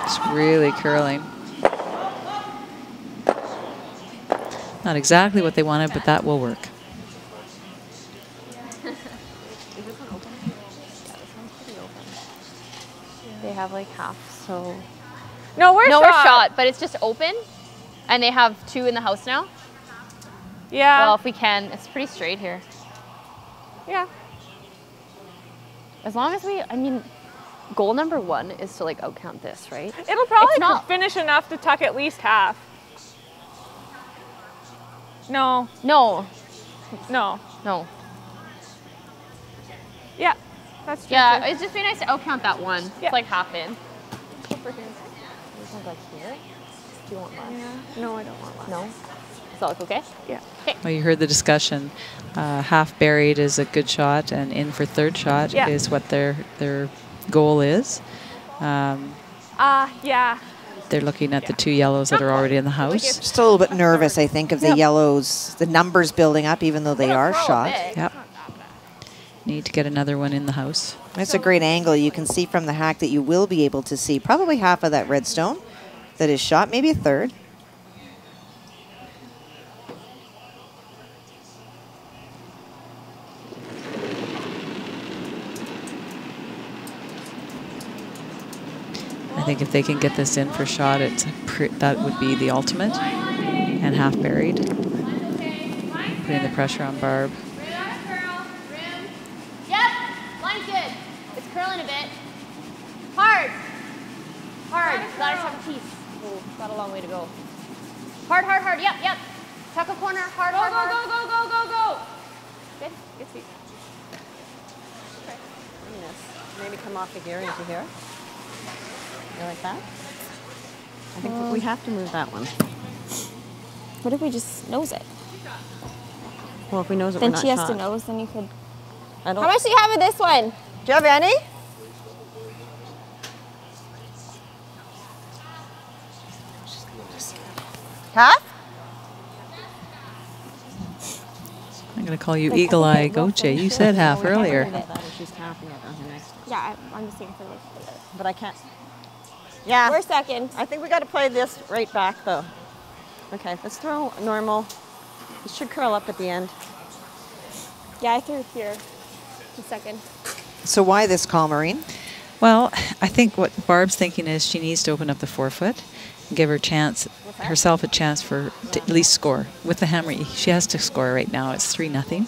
It's really curling. Not exactly what they wanted, but that will work. They have like half, so. No, we're we're shot. shot, but it's just open, and they have 2 in the house now. Yeah. Well, if we can, it's pretty straight here. Yeah. As long as I mean, goal number 1 is to like outcount this, right? It'll probably It's not- finish enough to tuck at least half. No. No. No. No. Yeah, that's true. Yeah, too. it's just be nice to outcount that 1. Yeah. It's like half in. Like here. Do you want less? Yeah. No, I don't want less. No. Does that look okay? Yeah. Okay. Well, you heard the discussion. Half buried is a good shot, and in for third shot Yeah. is what their goal is. Yeah. They're looking at the 2 yellows that are already in the house. Just a little bit nervous, I think, of the yellows, the numbers building up, even though they are shot. Yep. Need to get another one in the house. That's a great angle. You can see from the hack that you will be able to see probably half of that red stone that is shot, maybe a third. I think if they can get this in for shot, that would be the ultimate. And half buried. Putting the pressure on Barb. Yep. Line's good. It's curling a bit. Hard. Hard. Got to tuck a piece. Oh, got a long way to go. Hard, hard, hard. Yep, yep. Tuck a corner. Hard, hard, hard. Go, go, go, go, go, go. Good. Good sweep. Okay. Maybe come off of here into here. You like that? I think we have to move that one. What if we just nose it? Well, if we nose it, then we're not she has shot. to nose, then you could. I don't. How much do you have of this one? Do you have any? Half? I'm going to call you Eagle Eye Goche. You said half earlier. She's tapping it on her next. Yeah, I'm just saying for like. But I can't. Yeah. We're second. I think we got to play this right back though. Okay, let's throw normal. It should curl up at the end. Yeah, I threw it here. A second. So why this call, Maureen? Well, I think what Barb's thinking is she needs to open up the forefoot, give her herself a chance to at least score with the hammer. She has to score right now. It's 3-0,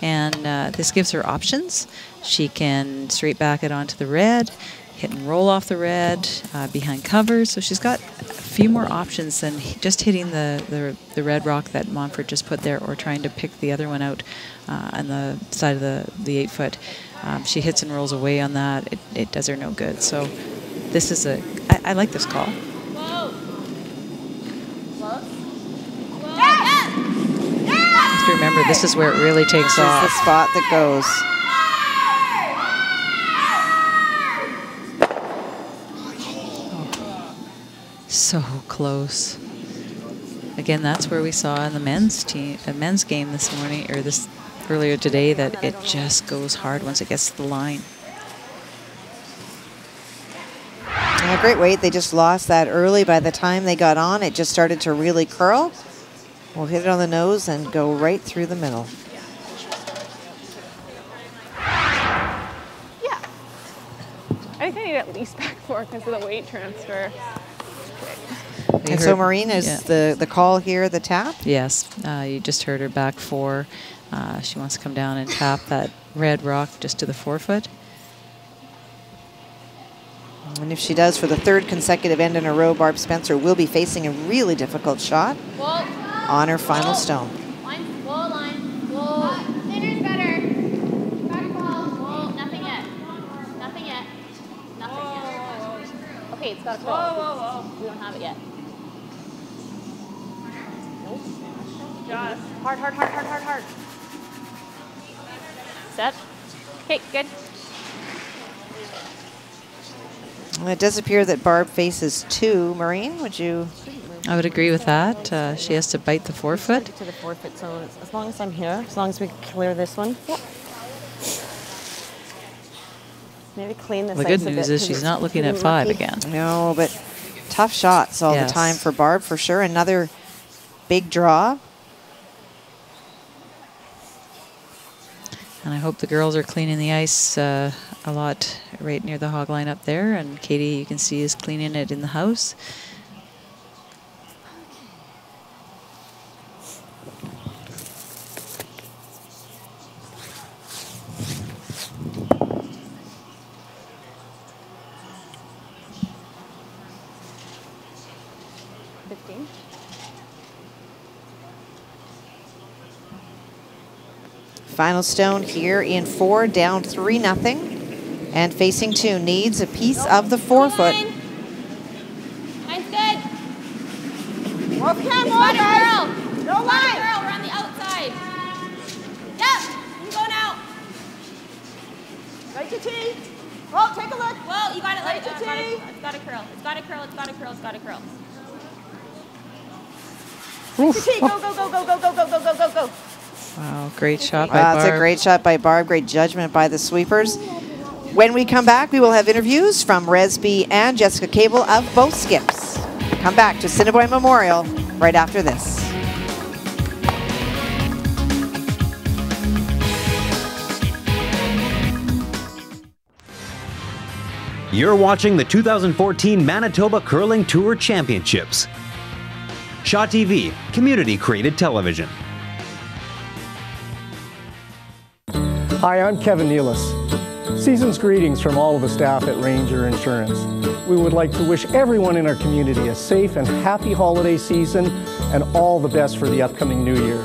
and this gives her options. She can straight back it onto the red, hit and roll off the red, behind covers. So she's got a few more options than just hitting the red rock that Montfort just put there, or trying to pick the other one out on the side of the 8-foot. She hits and rolls away on that. It does her no good. So this is I like this call. Just remember, this is where it really takes off. This is the spot that goes. So close. Again, that's where we saw in the men's game this morning, or earlier today, that it just goes hard once it gets to the line. Yeah, great weight. They just lost that early. By the time they got on, it just started to really curl. We'll hit it on the nose and go right through the middle. Yeah. I think I need at least back 4 because of the weight transfer. And so Maureen, is the call here the tap? Yes, you just heard her back 4. She wants to come down and tap that red rock just to the forefoot. And if she does for the 3rd consecutive end in a row, Barb Spencer will be facing a really difficult shot on her final stone. Line, whoa, line, whoa. Thinner's better. Back ball. Whoa, nothing yet. Nothing yet. Nothing yet. Okay, it's got to curl. Whoa, whoa, whoa. We don't have it yet. Josh. Hard, hard, hard, hard, hard, hard. Set. Okay, good. And it does appear that Barb faces 2. Maureen, would you? I would agree with that. She has to bite the forefoot. To the forefoot, so as long as I'm here, as long as we clear this one. Yep. Maybe clean this. The good news is she's not looking at 5 again. No, but tough shots all the time for Barb, for sure. Another big draw. And I hope the girls are cleaning the ice a lot right near the hog line up there. And Katie, you can see, is cleaning it in the house. Final stone here in 4, down 3-0. And facing 2, needs a piece of the forefoot. Line's good. More if you can, more, guys. Girl. No line. Girl, we're on the outside. Yep, you can go now. Right to T. Oh, take a look. Whoa, you got it. Right to T. It's got to curl. It's got to curl. It's got to curl. It's got to curl. Right to T. Go, go, go, go, go, go, go, go, go, go, go. Wow, great shot by Barb. That's a great shot by Barb. Great judgment by the sweepers. When we come back, we will have interviews from Resby and Jessica Cable of both skips. Come back to Assiniboine Memorial right after this. You're watching the 2014 Manitoba Curling Tour Championships. Shaw TV, community-created television. Hi, I'm Kevin Nealis. Season's greetings from all of the staff at Ranger Insurance. We would like to wish everyone in our community a safe and happy holiday season and all the best for the upcoming new year.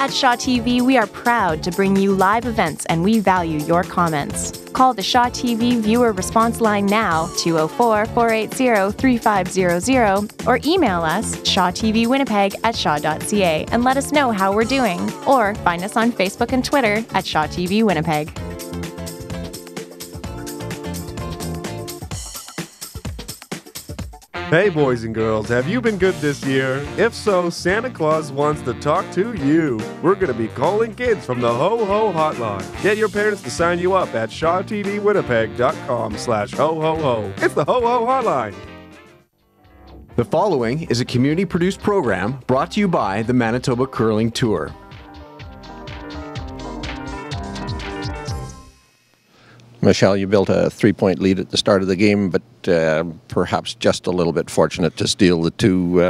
At Shaw TV, we are proud to bring you live events and we value your comments. Call the Shaw TV viewer response line now, 204-480-3500, or email us, shawtvwinnipeg@shaw.ca, and let us know how we're doing. Or find us on Facebook and Twitter at Shaw TV Winnipeg. Hey boys and girls, have you been good this year? If so, Santa Claus wants to talk to you. We're going to be calling kids from the Ho Ho Hotline. Get your parents to sign you up at shawtvwinnipeg.com/ho-ho-ho. It's the Ho Ho Hotline. The following is a community-produced program brought to you by the Manitoba Curling Tour. Michelle, you built a 3-point lead at the start of the game, but perhaps just a little bit fortunate to steal the two.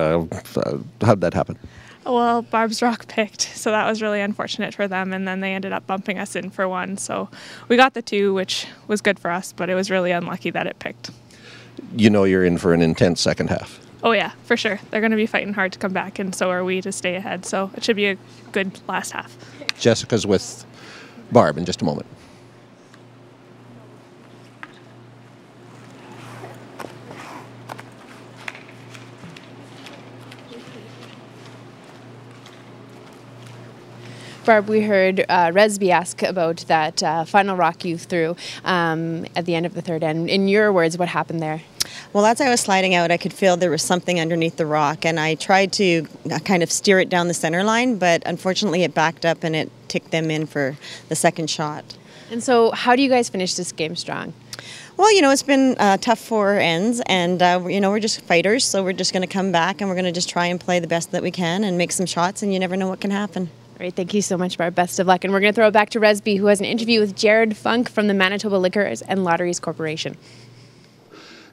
How'd that happen? Well, Barb's rock picked, so that was really unfortunate for them, and then they ended up bumping us in for one. So we got the two, which was good for us, but it was really unlucky that it picked. You know you're in for an intense second half. Oh yeah, for sure. They're going to be fighting hard to come back, and so are we to stay ahead. So it should be a good last half. Jessica's with Barb in just a moment. Barb, we heard Resby ask about that final rock you threw at the end of the third end. In your words, what happened there? Well, as I was sliding out, I could feel there was something underneath the rock, and I tried to kind of steer it down the center line, but unfortunately it backed up and it ticked them in for the second shot. And so how do you guys finish this game strong? Well, you know, it's been tough 4 ends, and, you know, we're just fighters, so we're just going to come back and we're going to just try and play the best that we can and make some shots, and you never know what can happen. All right, thank you so much, Barb. Best of luck. And we're going to throw it back to Resby, who has an interview with Jared Funk from the Manitoba Liquors and Lotteries Corporation.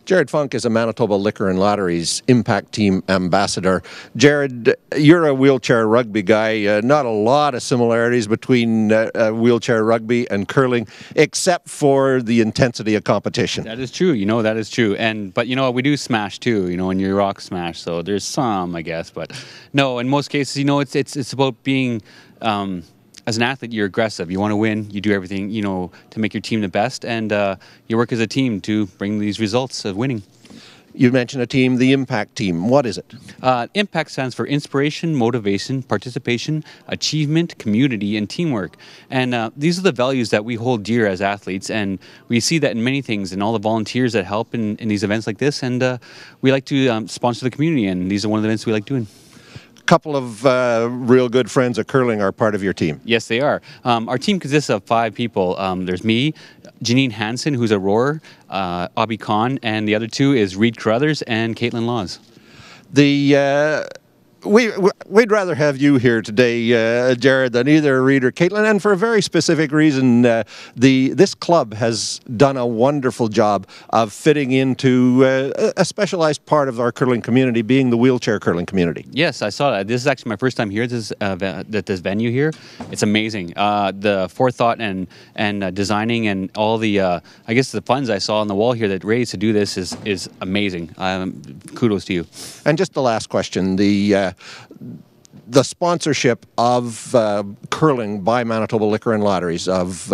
Jared Funk is a Manitoba Liquor and Lotteries Impact Team Ambassador. Jared, you're a wheelchair rugby guy. Not a lot of similarities between wheelchair rugby and curling, except for the intensity of competition. That is true. You know, that is true. But you know, we do smash too. You know, when you rock smash, so there's some, I guess. But no, in most cases, you know, it's about being. As an athlete, you're aggressive. You want to win. You do everything, you know, to make your team the best, and you work as a team to bring these results of winning. You mentioned a team, the Impact Team. What is it? Impact stands for inspiration, motivation, participation, achievement, community, and teamwork. And these are the values that we hold dear as athletes, and we see that in many things, and all the volunteers that help in these events like this. And we like to sponsor the community, and these are one of the events we like doing. Couple of real good friends of curling are part of your team. Yes, they are. Our team consists of 5 people. There's me, Janine Hansen, who's a rower, Abby Khan, and the other 2 is Reed Carruthers and Caitlin Laws. We'd rather have you here today, Jared, than either Reed or Caitlin, and for a very specific reason. This club has done a wonderful job of fitting into a specialized part of our curling community, being the wheelchair curling community. Yes, I saw that. This is actually my first time here at this venue here. It's amazing. The forethought and designing and all the, I guess the funds I saw on the wall here that raised to do this is amazing. Kudos to you. And just the last question, the sponsorship of curling by Manitoba Liquor and Lotteries, of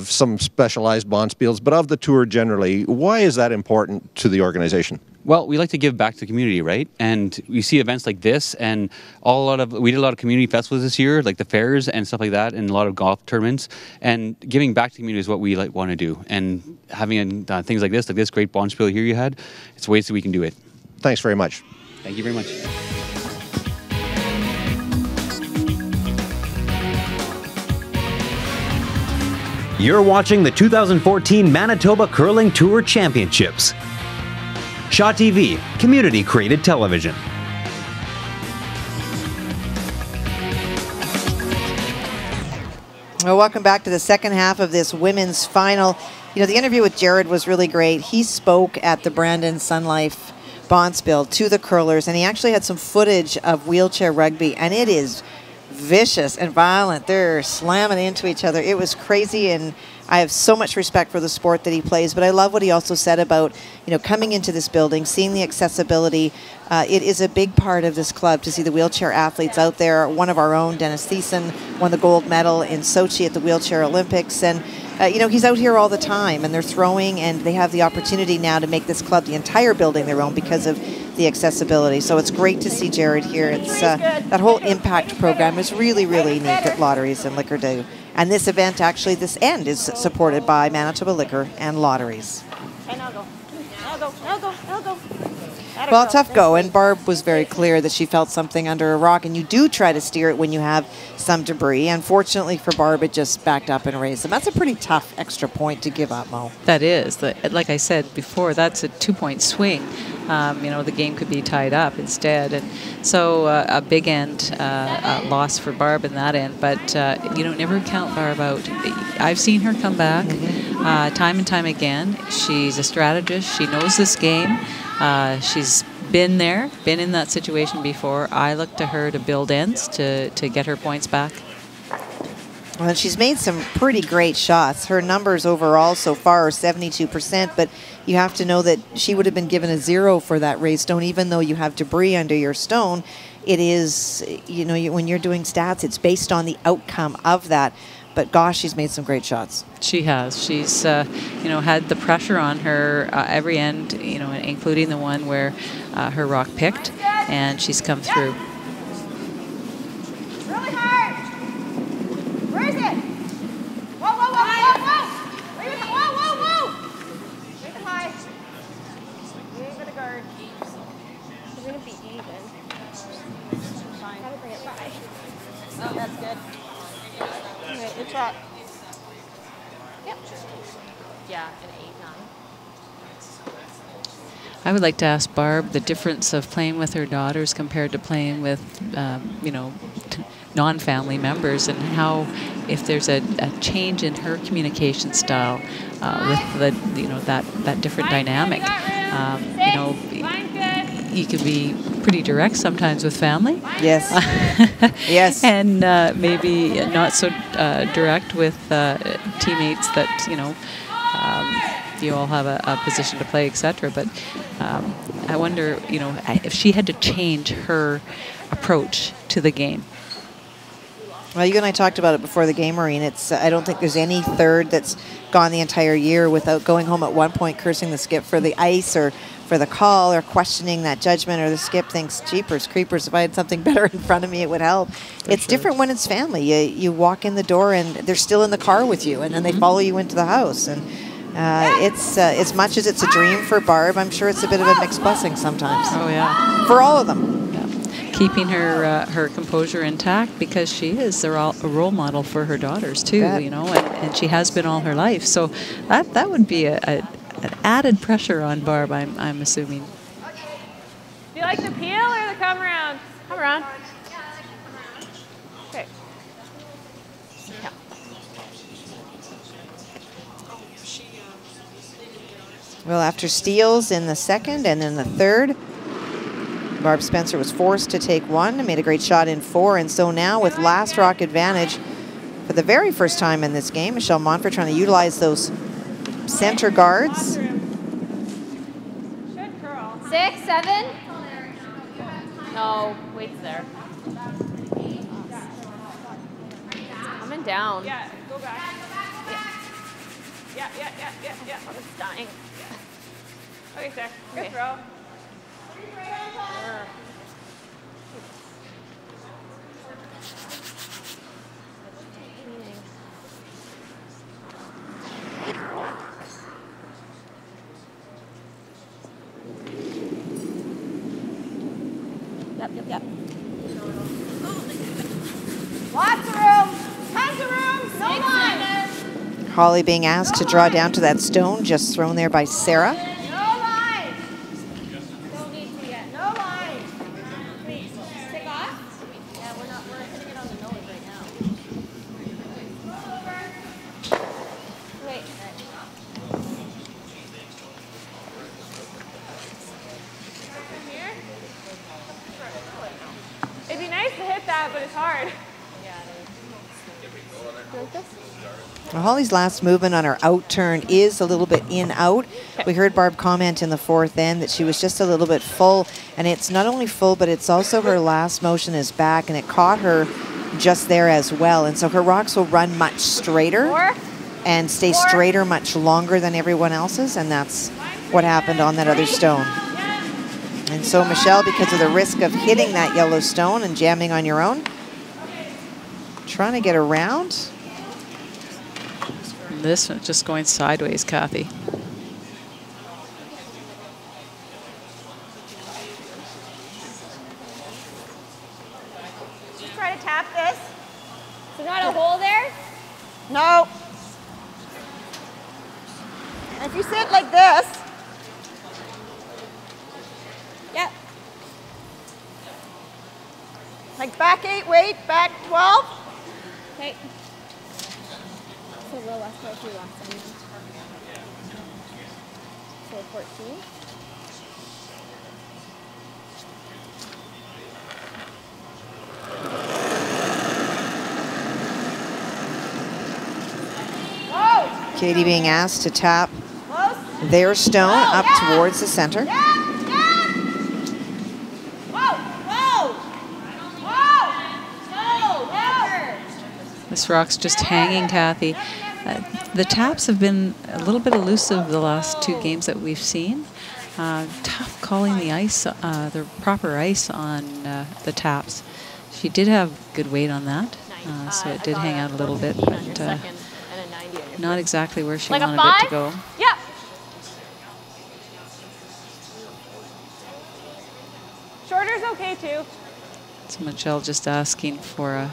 some specialized bonspiels, but of the tour generally, why is that important to the organization? Well, we like to give back to the community, right? And we see events like this, and we did a lot of community festivals this year, like the fairs and stuff like that, and a lot of golf tournaments. And giving back to the community is what we want to do. And having things like this great bonspiel here you had, it's ways that we can do it. Thanks very much. Thank you very much. You're watching the 2014 Manitoba Curling Tour Championships. Shaw TV, community-created television. Well, welcome back to the second half of this women's final. You know, the interview with Jared was really great. He spoke at the Brandon Sun Life bonspiel to the curlers, and he actually had some footage of wheelchair rugby, and it is vicious and violent. They're slamming into each other. It was crazy, and I have so much respect for the sport that he plays, but I love what he also said about, coming into this building, seeing the accessibility. It is a big part of this club to see the wheelchair athletes out there. One of our own, Dennis Thiessen, won the gold medal in Sochi at the Wheelchair Olympics, and he's out here all the time, and they're throwing, and they have the opportunity now to make this club, the entire building, their own because of the accessibility. So it's great to see Jared here. It's that whole impact program is really, really neat that Lotteries and Liquor do. And this event, actually, this end is supported by Manitoba Liquor and Lotteries. Okay, now go. Now go. Now go. Now go. Well, tough go, and Barb was very clear that she felt something under a rock, and you do try to steer it when you have some debris. Unfortunately for Barb, it just backed up and raised them. That's a pretty tough extra point to give up, Mo. That is. Like I said before, that's a 2-point swing. The game could be tied up instead. And so a big end loss for Barb in that end. But, never count Barb out. I've seen her come back time and time again. She's a strategist. She knows this game. She's been there, been in that situation before. I look to her to build ends to get her points back. Well, she's made some pretty great shots. Her numbers overall so far are 72%, but you have to know that she would have been given a 0 for that raised stone, even though you have debris under your stone. It is, when you're doing stats, it's based on the outcome of that. But gosh, she's made some great shots. She has. She's, had the pressure on her every end, including the one where her rock picked, and she's come through. Really hard. Where is it? Whoa, whoa, whoa, whoa, whoa. Leave it, whoa, whoa, whoa. Leave it high. Leave it a guard. We're going to be even. Fine. Gotta bring it by. Oh, that's good. Okay, good shot. Yep. Yeah, an 8-9. I would like to ask Barb the difference of playing with her daughters compared to playing with, non-family members, and how, if there's a change in her communication style with that different dynamic. You can be pretty direct sometimes with family. Yes. Yes. And maybe not so direct with teammates that, you all have a position to play, etc. But I wonder, if she had to change her approach to the game. Well, you and I talked about it before the game, Maureen. It's I don't think there's any third that's gone the entire year without going home at one point cursing the skip for the ice or for the call or questioning that judgment, or the skip thinks, jeepers creepers, if I had something better in front of me, it would help. It's different when it's family. You walk in the door and they're still in the car with you, and then they follow you into the house. And it's as much as it's a dream for Barb, I'm sure it's a bit of a mixed blessing sometimes. Oh, yeah. For all of them. Keeping her composure intact, because she is a role model for her daughters too, and she has been all her life. So that would be an added pressure on Barb, I'm assuming. Do you like the peel or the come around? Come around. Okay. Yeah. Well, after steals in the second and in the third, Barb Spencer was forced to take one and made a great shot in 4. And so now with last rock advantage for the very first time in this game, Michelle Montfort trying to utilize those center guards. 6, 7. No, wait's there. Coming down. Yeah, go back. Yeah. I was dying. Okay, Sarah. Okay. Good throw. Yep. Lots of room. Tons of room. No line. Holly being asked to draw down to that stone, just thrown there by Sarah. No line. Don't need to yet. No line. Please. Take off. Yeah, we're hitting it on the nose right now. Wait. It'd be nice to hit that, but it's hard. You like this? Well, Holly's last movement on her out turn is a little bit in-out. We heard Barb comment in the fourth end that she was just a little bit full, and it's not only full, but it's also her last motion is back, and it caught her just there as well. And so her rocks will run much straighter and stay straighter much longer than everyone else's, and that's what happened on that other stone. And so Michelle, because of the risk of hitting that yellow stone and jamming on your own, trying to get around. This one just going sideways, Kathy. Just try to tap this. So not a hole there? No. And if you sit like this. Yep. Like back 8 weight, back 12. Okay. So the last part we last time. So 14. Katie being asked to tap their stone up towards the center. This rock's just hanging, Kathy. The taps have been a little bit elusive the last 2 games that we've seen. Tough calling the ice, the proper ice on the taps. She did have good weight on that, so it did hang out a little bit, but not exactly where she wanted it to go. Yep. Shorter's okay too. So Michelle just asking for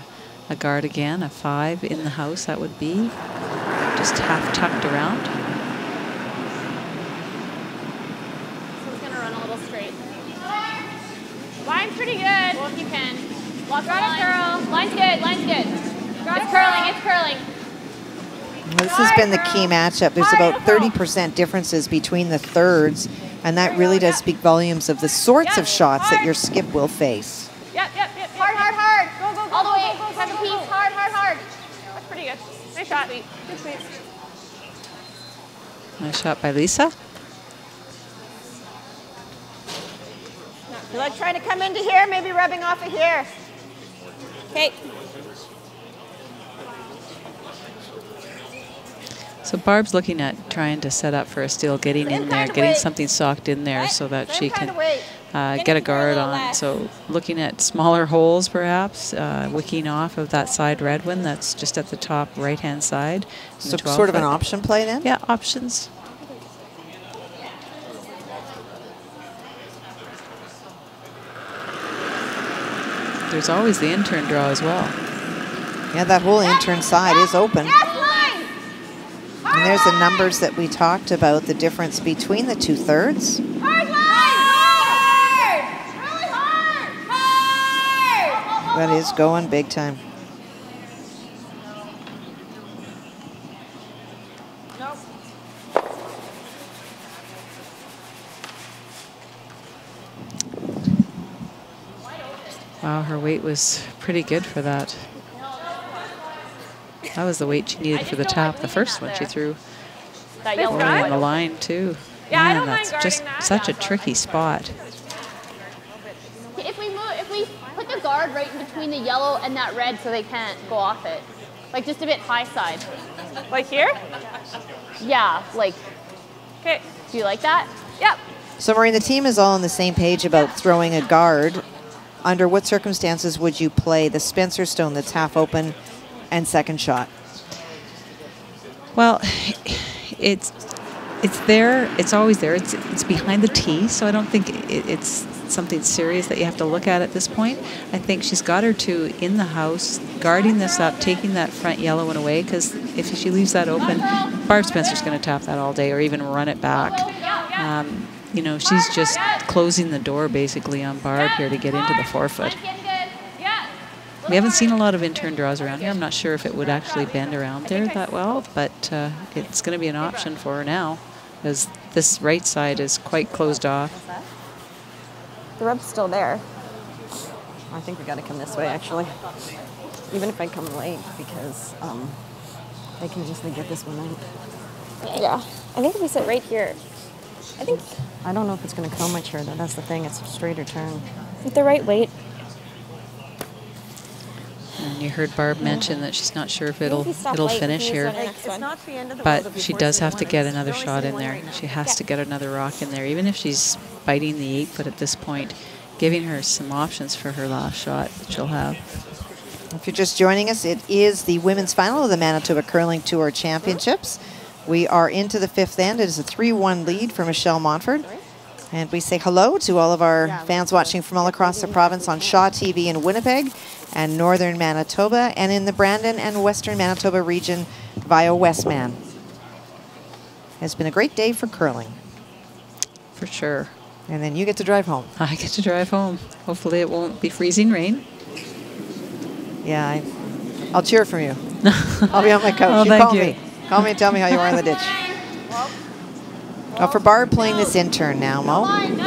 a guard again, a 5 in the house, that would be. Just half tucked around. So it's gonna run a little straight. Line's pretty good. Well, if you can. Lots of line. Girl. Line's good, line's good. It's curling, it's curling. This has been the key matchup. There's about 30% differences between the thirds, and that really does speak volumes of the sorts of shots that your skip will face. Yep. Hard, hard, hard. Go. All the way. Have a piece. Hard, hard, hard. That's pretty good. Nice shot. Good sweep. Nice shot by Lisa. You like trying to come into here, maybe rubbing off of here. Okay. So Barb's looking at trying to set up for a steal, getting in there, getting something socked in there so that she can get a guard on. So looking at smaller holes perhaps, wicking off of that side red one that's just at the top right-hand side. So sort of an option play then? Yeah, options. There's always the in-turn draw as well. Yeah, that whole in-turn side is open. And there's the numbers that we talked about, the difference between the 2/3. That is going big time. Wow, her weight was pretty good for that. That was the weight she needed for the tap, the first one she threw. That yellow in the line too. Yeah, Man, that's just such a tricky spot. If we put the guard right in between the yellow and that red so they can't go off it. Like just a bit high side. Like here? Yeah, like. Okay. Do you like that? Yep. So Maureen, the team is all on the same page about throwing a guard. Under what circumstances would you play the Spencer stone that's half open and second shot? Well, it's there. It's always there. It's behind the tee, so I don't think it's something serious that you have to look at this point. I think she's got her 2 in the house, guarding this up, taking that front yellow one away, because if she leaves that open, Barb Spencer's going to tap that all day or even run it back. You know, she's just closing the door basically on Barb here to get into the 4-foot. We haven't seen a lot of in-turn draws around here. I'm not sure if it would actually bend around there that well, but it's going to be an option for her now, as this right side is quite closed off. The rub's still there. I think we got to come this way, actually. Even if I come late, because They can easily get this one out. Yeah. I think if we sit right here, I don't know if it's going to comb much here, though. That's the thing. It's a straighter turn. with the right weight. And you heard Barb mention that she's not sure if it'll finish here, It's not the end of the but she does have to get another shot in there. She has to get another rock in there, even if she's biting the 8 foot at this point, giving her some options for her last shot that she'll have. If you're just joining us, it is the women's final of the Manitoba Curling Tour Championships. We are into the 5th end. It is a 3-1 lead for Michelle Montford. And we say hello to all of our fans watching from all across the province on Shaw TV in Winnipeg and northern Manitoba, and in the Brandon and western Manitoba region via Westman. It's been a great day for curling. For sure. And then you get to drive home. I get to drive home. Hopefully it won't be freezing rain. Yeah, I'll cheer for you. I'll be on my couch. Oh, You thank call you. me. Call me and tell me how you are in the ditch. For Barb playing this intern now, Mo. No line,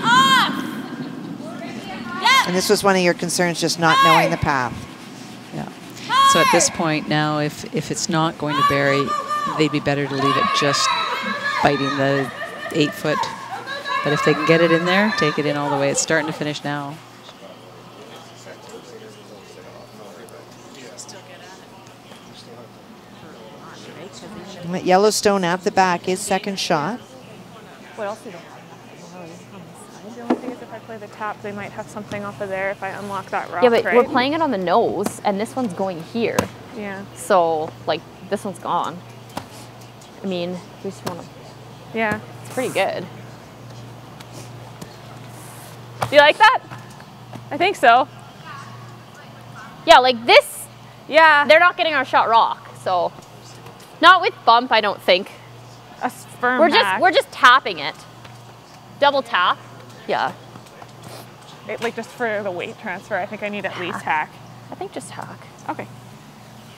off! And this was one of your concerns, just not knowing the path. Yeah. So at this point now, if it's not going to bury, they'd be better to leave it just biting the 8 foot. But if they can get it in there, take it in all the way. It's starting to finish now. Yellowstone at the back is second shot. What else do they have? The only thing is if I play the tap, they might have something off of there if I unlock that rock, Yeah, but right? we're playing it on the nose, and this one's going here. Yeah. So, like, this one's gone. I mean, we just want to... Yeah. It's pretty good. Do you like that? I think so. Yeah, like this... Yeah. They're not getting our shot rock, so... Not with bump, I don't think. A firm We're just tapping it. Double tap. Yeah. Like just for the weight transfer, I think I need at least hack. I think just hack. Okay.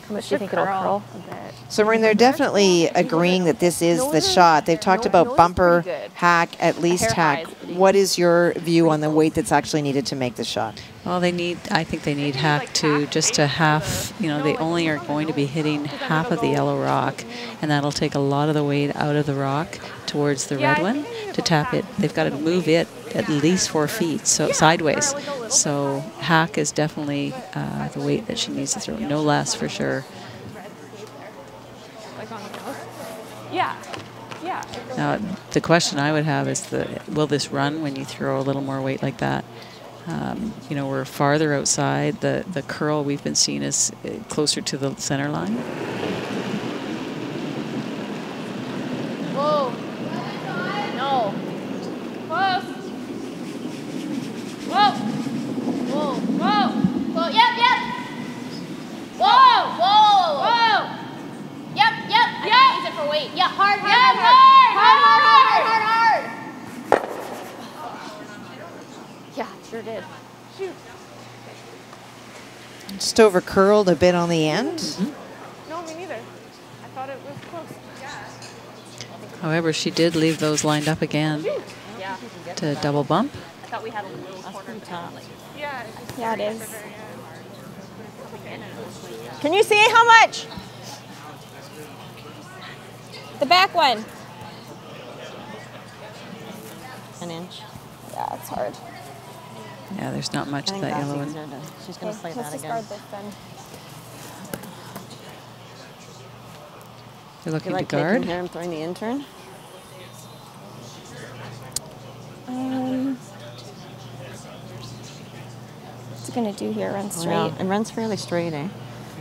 How much do you think it'll curl? A bit. So, Maureen, they're definitely agreeing that this is the shot. They've talked about bumper, hack, at least hack. What is your view on the weight that's actually needed to make the shot? Well, I think they need hack to just to half, they only are going to be hitting half of the yellow rock, and that'll take a lot of the weight out of the rock towards the red one to tap it. They've got to move it at least 4 feet, so sideways. So hack is definitely the weight that she needs to throw, no less for sure. Yeah. Yeah. Now, the question I would have is, will this run when you throw a little more weight like that? We're farther outside. The curl we've been seeing is closer to the center line. Whoa. No. Close. Whoa. Whoa. Whoa. Whoa. Yep. Whoa. Whoa. Whoa. Yep. I can use it for weight. Yeah, hard. Yeah, sure did. Shoot. Just over curled a bit on the end. No, me neither. I thought it was close. However, she did leave those lined up again to double bump. I thought we had a little corner top. Yeah, it is. Can you see how much? The back one. An inch. Yeah, it's hard. Yeah, there's not much of that yellow one. She's going to play that again. Let's discard this then. You're looking You to like guard? here and throwing the intern? What's it going to do here? Run straight? Yeah, it runs fairly straight, eh?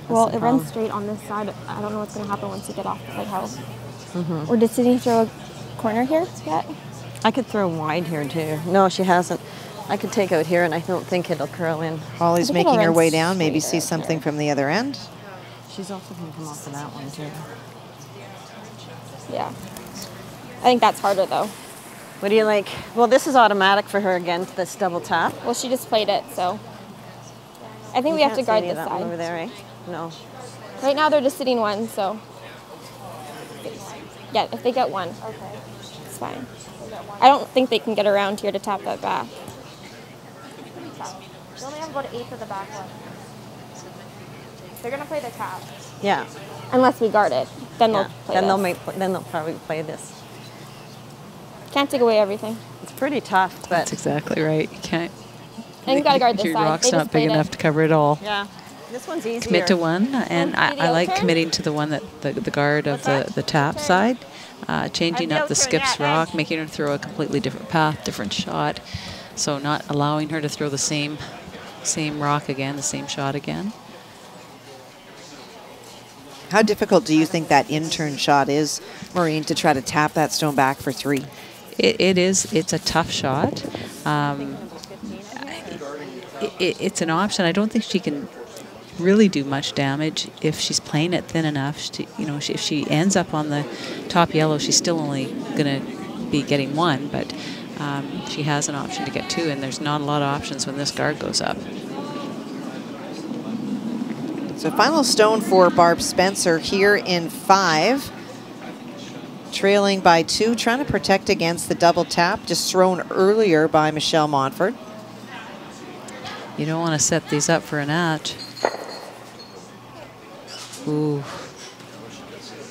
Well, it runs straight on this side. I don't know what's going to happen once you get off the lighthouse. Mm-hmm. Or did Sydney throw a corner here yet? I could throw wide here, too. No, she hasn't. I could take out here, and I don't think it'll curl in. Holly's making her way down. Maybe see something from the other end. She's also going to come off of that one, too. Yeah. I think that's harder, though. What do you like? Well, this is automatic for her again, this double tap. Well, she just played it, so. I think we have to guard this side. Over there, eh? No. Right now they're just sitting one, so. Yeah, if they get one, it's fine. I don't think they can get around here to tap that back. They only have about 1/8 of the back one. They're gonna play the tap. Yeah. Unless we guard it, then they'll play then they'll probably play this. Can't take away everything. It's pretty tough, but That's exactly right. You can't. And you gotta guard this Your side. rock's They not just big played enough to cover it all. Yeah. This one's easier. Commit to one, and I like committing to the one that the guard of the tap side, changing up the skip's rock, making her throw a completely different path, different shot, so not allowing her to throw the same rock again, the same shot again. How difficult do you think that in-turn shot is, Maureen, to try to tap that stone back for 3? It is. It's a tough shot. It's an option. I don't think she can really do much damage if she's playing it thin enough. If she ends up on the top yellow, she's still only going to be getting 1, but she has an option to get 2, and there's not a lot of options when this guard goes up. So final stone for Barb Spencer here in 5. Trailing by 2, trying to protect against the double tap, just thrown earlier by Michelle Montford. You don't want to set these up for a notch. Ooh.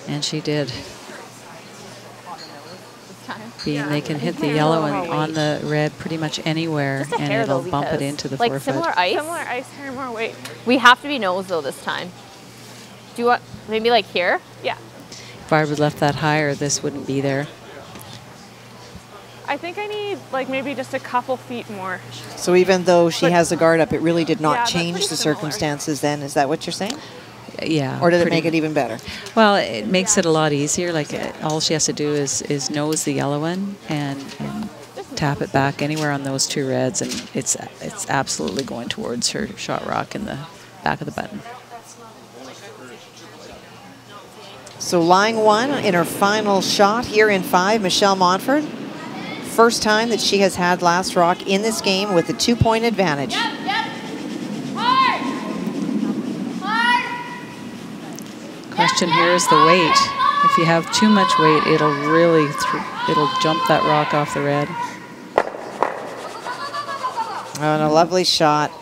And she did. Being they can hit the yellow and on the red pretty much anywhere, and it'll bump it into the like forefoot. similar ice, hair, more weight. We have to be nose though this time. Do you want maybe like here? Yeah. If Barb had left that higher, this wouldn't be there. I think I need like maybe just a couple feet more. So even though she has the guard up, it really did Yeah, not that's change pretty the similar. circumstances then? Is that what you're saying? Yeah. Or did it pretty- make it even better? Well, it makes it a lot easier. Like all she has to do is nose the yellow one and tap it back anywhere on those 2 reds, and it's absolutely going towards her shot rock in the back of the button. So lying 1 in her final shot here in 5, Michelle Montford. First time that she has had last rock in this game with a 2-point advantage. Question here is the weight. If you have too much weight, it'll really it'll jump that rock off the red. Oh, and a lovely shot.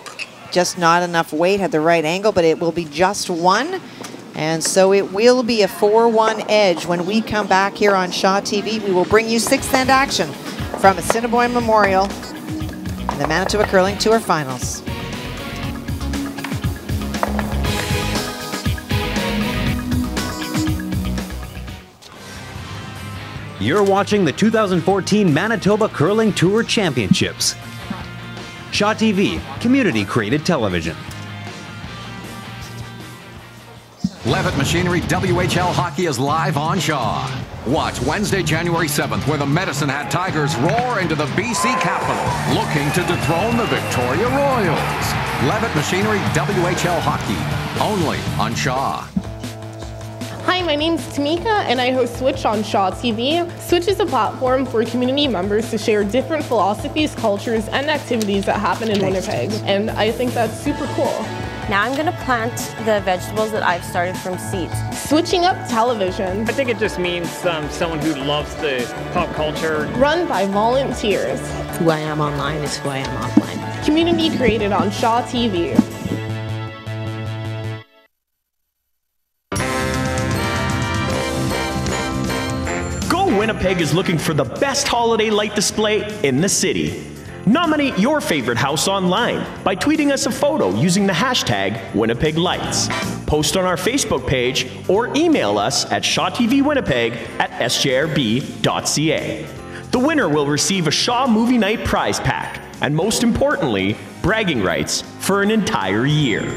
Just not enough weight, had the right angle, but it will be just 1. And so it will be a 4-1 edge. When we come back here on Shaw TV, we will bring you 6th end action from Assiniboine Memorial in the Manitoba Curling Tour Finals. You're watching the 2014 Manitoba Curling Tour Championships. Shaw TV, community-created television. Levitt Machinery WHL Hockey is live on Shaw. Watch Wednesday, January 7th, where the Medicine Hat Tigers roar into the BC capital, looking to dethrone the Victoria Royals. Levitt Machinery WHL Hockey, only on Shaw. Hi, my name's Tamika, and I host Switch on Shaw TV. Switch is a platform for community members to share different philosophies, cultures, and activities that happen in Winnipeg, and I think that's super cool. Now I'm gonna plant the vegetables that I've started from seeds. Switching up television. I think it just means someone who loves the pop culture. Run by volunteers. Who I am online is who I am offline. Community created on Shaw TV. Winnipeg is looking for the best holiday light display in the city. Nominate your favorite house online by tweeting us a photo using the hashtag WinnipegLights. Post on our Facebook page or email us at shawtvwinnipeg@sjrb.ca. The winner will receive a Shaw Movie Night prize pack and, most importantly, bragging rights for an entire year.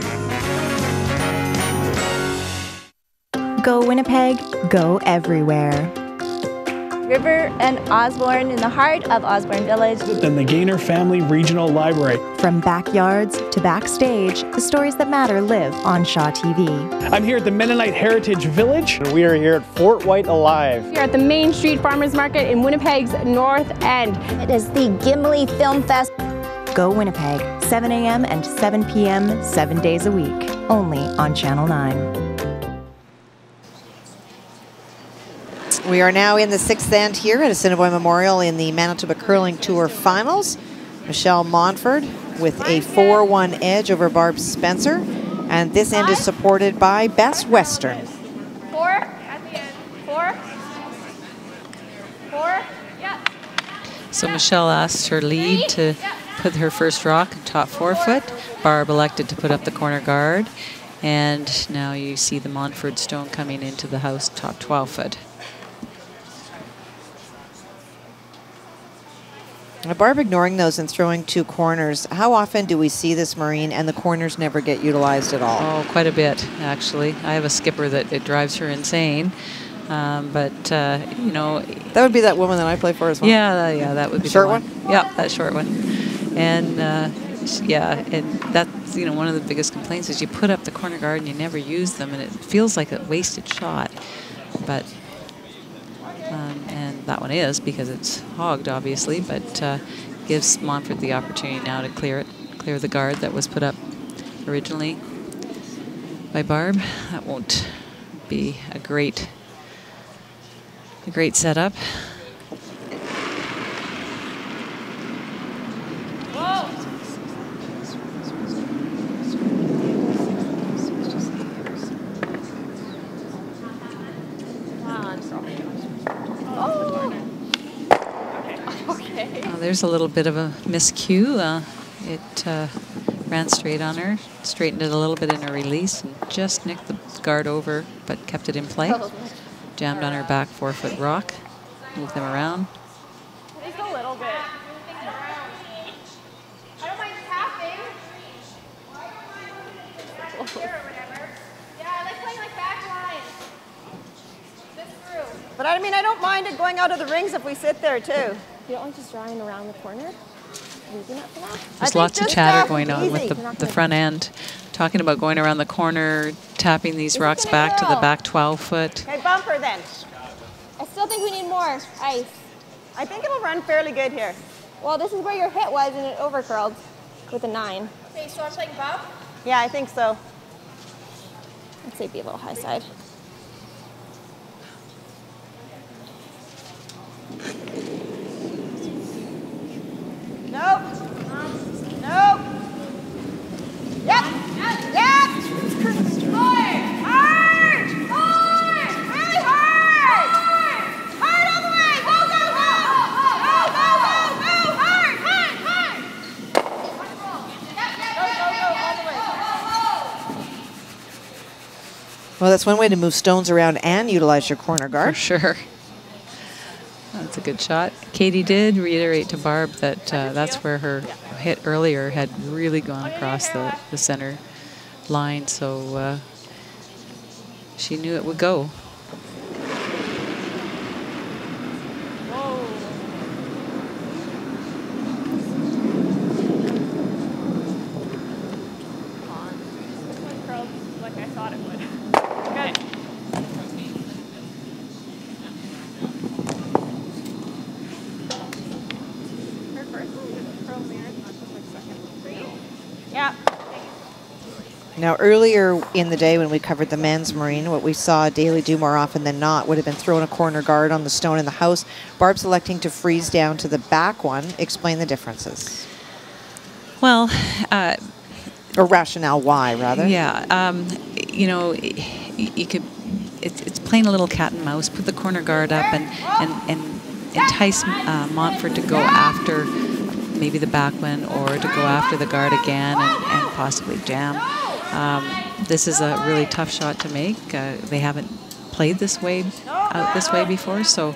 Go Winnipeg, go everywhere. River and Osborne in the heart of Osborne Village. Then the Gaynor Family Regional Library. From backyards to backstage, the stories that matter live on Shaw TV. I'm here at the Mennonite Heritage Village. And we are here at Fort White Alive. Here at the Main Street Farmers Market in Winnipeg's North End. It is the Gimli Film Fest. Go Winnipeg, 7 a.m. and 7 p.m. 7 days a week, only on Channel 9. We are now in the 6th end here at Assiniboine Memorial in the Manitoba Curling Tour Finals. Michelle Montford with a 4-1 edge over Barb Spencer. And this end is supported by Best Western. 4 at the end. 4. 4. Yep. So Michelle asked her lead to put her first rock in top 4 foot. Barb elected to put up the corner guard. And now you see the Montford stone coming into the house top 12 foot. Now, Barb ignoring those and throwing 2 corners. How often do we see this marine and the corners never get utilized at all? Oh, quite a bit, actually. I have a skipper that it drives her insane. You know. That would be that woman that I play for as well. Yeah, that would be short the one. one. Yeah, that short one. And yeah, and that's, you know, one of the biggest complaints is you put up the corner guard and you never use them, and it feels like a wasted shot. But and that one is because it's hogged, obviously, but gives Montford the opportunity now to clear the guard that was put up originally by Barb. That won't be a great setup. There's a little bit of a miscue. It ran straight on her, straightened it a little bit in her release, and just nicked the guard over, but kept it in play. Jammed on her back 4 foot rock, moved them around. Just a little bit. I don't mind tapping. Yeah, I like playing like back lines. This through. But I mean, I don't mind it going out of the rings if we sit there too. You don't like just drawing around the corner? Leaving it for that? There's lots of chatter going on with the front end. Talking about going around the corner, tapping these rocks back to the back 12 foot. Okay, bumper then. I still think we need more ice. I think it'll run fairly good here. Well, this is where your hit was and it overcurled with a 9. Okay, so I'm playing bump? Yeah, I think so. I'd say be a little high side. Nope. Nope. Yep. Yep. Hard. Hard. Hard. Really hard. Hard all the way. Go, go, go. Go, go, go, go. Hard, hard, hard. Go, go, go, all the way. Well, that's one way to move stones around and utilize your corner guard. For sure. That's a good shot. Katie did reiterate to Barb that that's where her hit earlier had really gone across the center line, so she knew it would go. Like I thought it would. Good. Yeah. Now, earlier in the day when we covered the men's marine, what we saw Daly do more often than not would have been throwing a corner guard on the stone in the house. Barb's electing to freeze down to the back one. Explain the differences. Well, or rationale why, rather. Yeah, you know, you could. It's playing a little cat and mouse. Put the corner guard up and entice Montford to go after maybe the back one, or to go after the guard again and possibly jam. This is a really tough shot to make. They haven't played this way before, so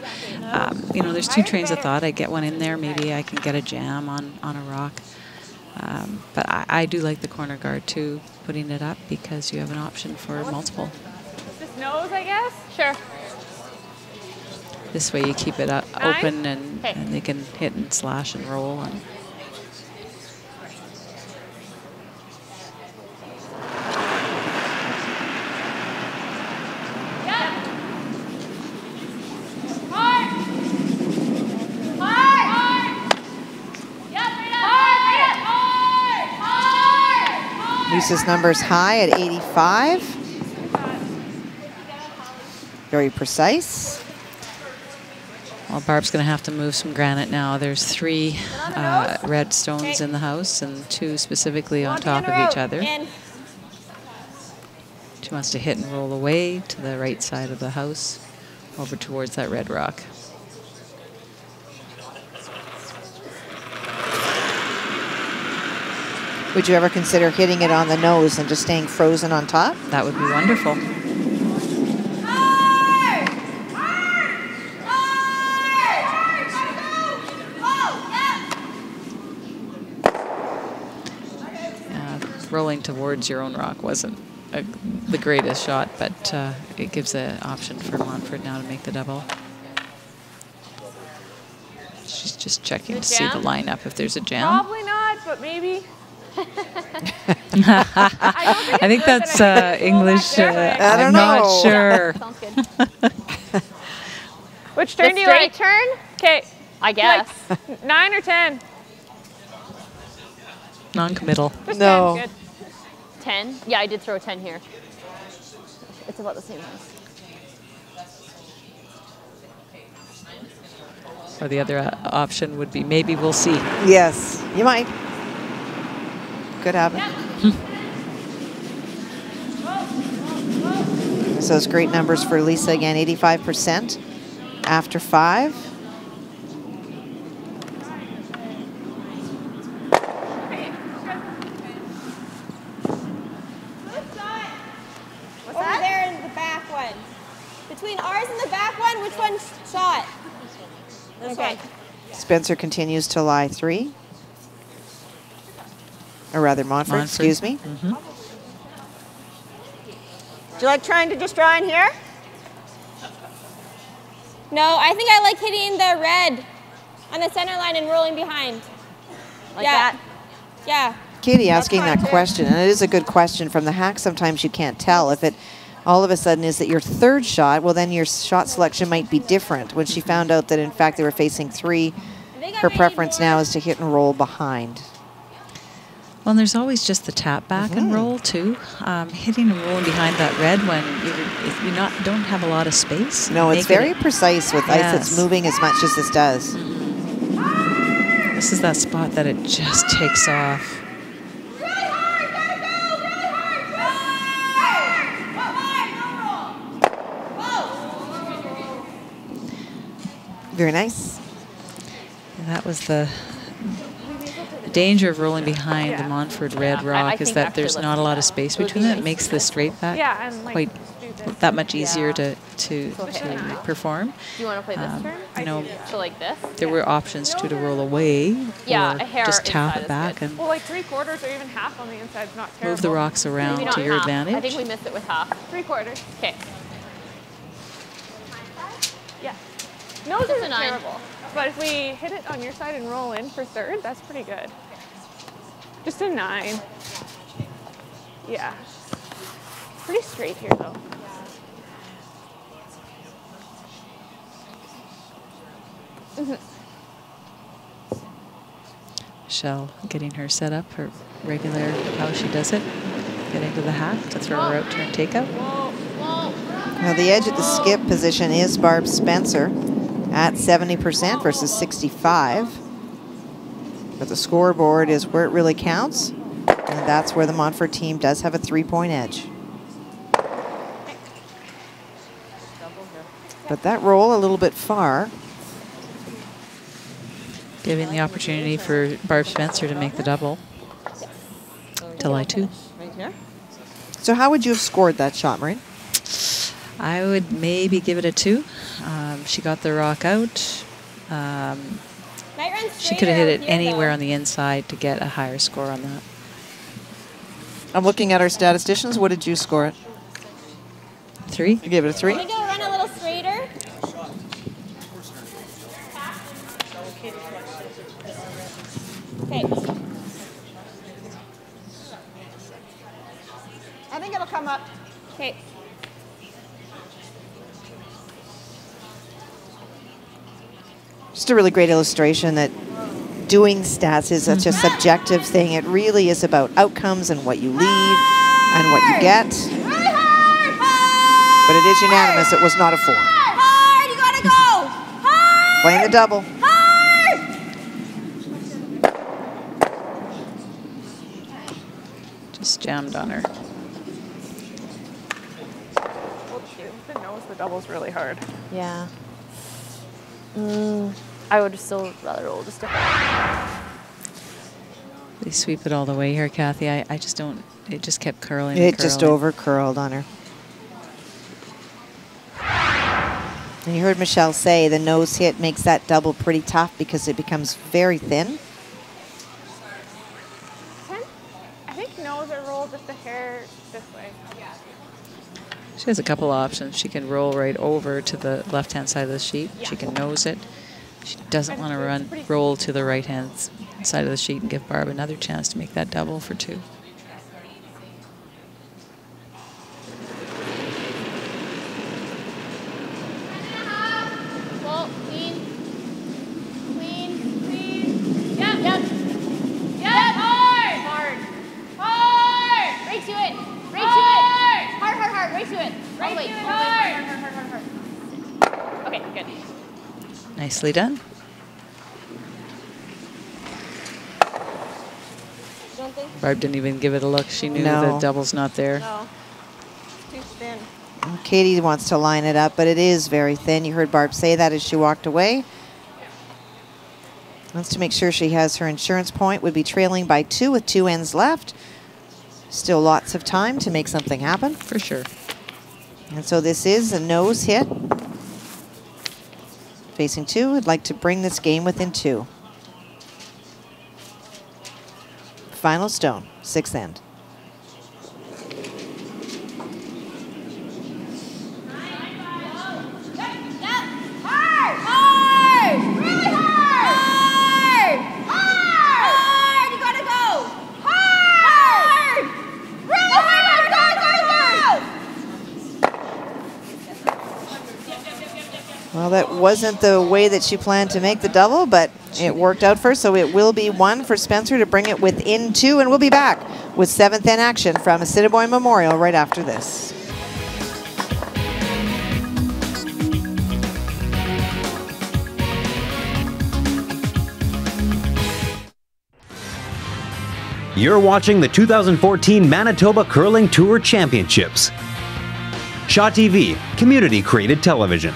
you know, there's 2 trains of thought. I get one in there, maybe I can get a jam on a rock. But I do like the corner guard too, putting it up, because you have an option for multiple. Just nose, I guess? Sure. This way you keep it open, and they can hit and slash and roll. And Lisa's number's high at 85. Very precise. Well, Barb's going to have to move some granite now. There's 3 red stones in the house, and 2 specifically on top of each other. She wants to hit and roll away to the right side of the house, over towards that red rock. Would you ever consider hitting it on the nose and just staying frozen on top? That would be wonderful. Rolling towards your own rock wasn't the greatest shot, but it gives an option for Montford now to make the double. She's just checking to see the lineup if there's a jam. Probably not, but maybe. I think that's English. I'm not sure. Sounds good. Which turn do you like? Turn? Okay. I guess. Like 9 or 10? Non-committal. No. 10, good. 10? Yeah, I did throw a 10 here. It's about the same as. Or the other option would be maybe we'll see. Yes, you might. Could happen. So those great numbers for Lisa again, 85% after 5. Over there in the back one. Between ours and the back one, which one shot? This one. Spencer continues to lie 3. Or rather, Montford, excuse me. Do you like trying to just draw in here? No, I think I like hitting the red on the center line and rolling behind. Like that? Yeah. Katie asking that question, and it is a good question. From the hack, sometimes you can't tell. If it all of a sudden is that your third shot, well, then your shot selection might be different. When she found out that, in fact, they were facing 3, her preference now is to hit and roll behind. Well, and there's always just the tap back and roll, too. Hitting and rolling behind that red when you don't have a lot of space. No, it's very precise with ice that's moving as much as this does. This is that spot that it just takes off. Very nice. And that was the danger of rolling behind the Montford red rock is that there's not a lot of space between them. It makes the straight back quite that much easier to perform. Do you want to play this turn? You know, So like this? there were options to roll away Yeah, or a hair just tap inside it is back good. and Well, like 3/4 or even half on the inside is not terrible. move the rocks around Maybe not to your half. advantage. I think we missed it with half. 3/4. Okay. Yeah. Nose Just a isn't 9. terrible. But if we hit it on your side and roll in for third, that's pretty good. Just a 9. Yeah. Pretty straight here, though. Michelle getting her set up, her regular how she does it. Get into the hack to throw her out turn takeout. Now the edge at the skip position is Barb Spencer at 70% versus 65. But the scoreboard is where it really counts. And that's where the Montford team does have a 3-point edge. But that roll a little bit far. Giving the opportunity for Barb Spencer to make the double. To lie 2. Right here. So how would you have scored that shot, Maureen? I would maybe give it a 2. She got the rock out. She could have hit it anywhere on the inside to get a higher score on that. I'm looking at our statisticians. What did you score it? 3. You gave it a 3? Can we go run a little straighter? Okay. I think it'll come up. Okay. Just a really great illustration that doing stats is such a subjective thing. It really is about outcomes and what you leave and what you get. But it is unanimous. It was not a 4. Hard, you gotta go. Hard. Playing the double. Hard. Just jammed on her. The double's really hard. Yeah. I would still rather roll just a They sweep it all the way here, Kathy. I just don't, it just kept curling. It just over curled on her. And you heard Michelle say the nose hit makes that double pretty tough because it becomes very thin. I think nose or roll just a hair this way. She has a couple options. She can roll right over to the left-hand side of the sheet. She can nose it. She doesn't want to roll to the right-hand side of the sheet and give Barb another chance to make that double for 2. Well, clean. Clean. Clean. Yep. Yep. Yep. Hard. Hard. Hard. Right to it. Right to it. Hard, hard, hard. Right to it. Right to it. Hard. Hard, hard, hard, hard. Okay, good. Nicely done. Barb didn't even give it a look. She knew the double's not there. No. It's too thin. Katie wants to line it up, but it is very thin. You heard Barb say that as she walked away. Wants to make sure she has her insurance point. Would be trailing by 2 with 2 ends left. Still lots of time to make something happen. For sure. And so this is a nose hit. Facing 2, would like to bring this game within 2. Final stone, 6th end. Well, that wasn't the way that she planned to make the double, but it worked out for her, so it will be 1 for Spencer to bring it within 2, and we'll be back with 7th end action from Assiniboine Memorial right after this. You're watching the 2014 Manitoba Curling Tour Championships. Shaw TV, community-created television.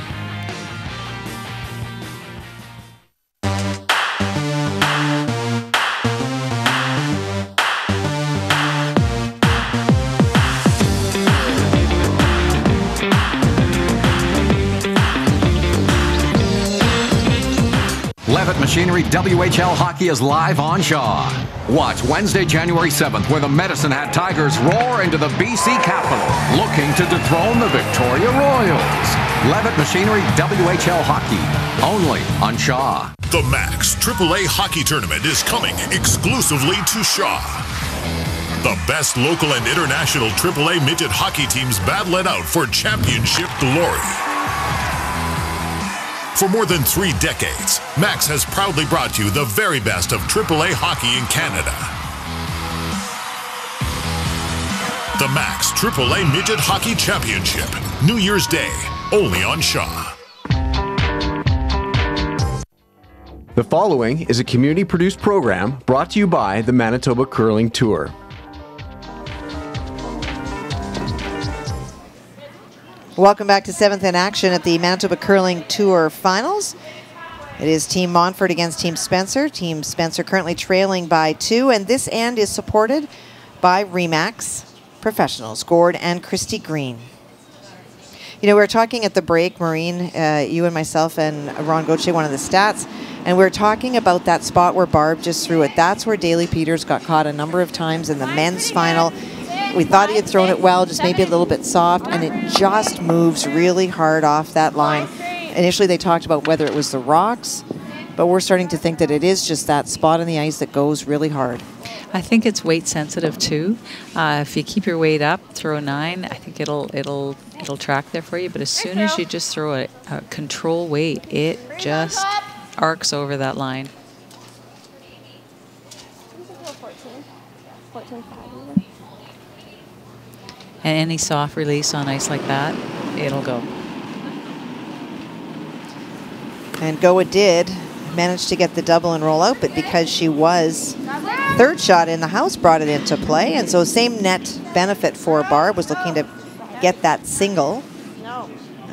Machinery WHL Hockey is live on Shaw. Watch Wednesday, January 7th, where the Medicine Hat Tigers roar into the BC capital, looking to dethrone the Victoria Royals. Levitt Machinery WHL Hockey, only on Shaw. The Max AAA Hockey Tournament is coming exclusively to Shaw. The best local and international AAA midget hockey teams battle it out for championship glory. For more than 3 decades, Max has proudly brought you the very best of AAA hockey in Canada. The Max AAA Midget Hockey Championship, New Year's Day, only on Shaw. The following is a community-produced program brought to you by the Manitoba Curling Tour. Welcome back to 7th in action at the Manitoba Curling Tour Finals. It is Team Montfort against Team Spencer. Team Spencer currently trailing by 2, and this end is supported by Remax Professionals, Gord and Christy Green. You know, we were talking at the break, Maureen, you and myself and Ron Gauthier, one of the stats, and we were talking about that spot where Barb just threw it. That's where Daly Peters got caught a number of times in the men's final. We thought he had thrown it well, just maybe a little bit soft, and it just moves really hard off that line. Initially, they talked about whether it was the rocks, but we're starting to think that it is just that spot on the ice that goes really hard. I think it's weight sensitive too. If you keep your weight up, throw a 9, I think it'll track there for you. But as soon as you just throw a control weight, it just arcs over that line. 14.5. And any soft release on ice like that, it'll go. And Goa did manage to get the double and roll out, but because she was third shot in the house, brought it into play. And so same net benefit for Barb, was looking to get that single.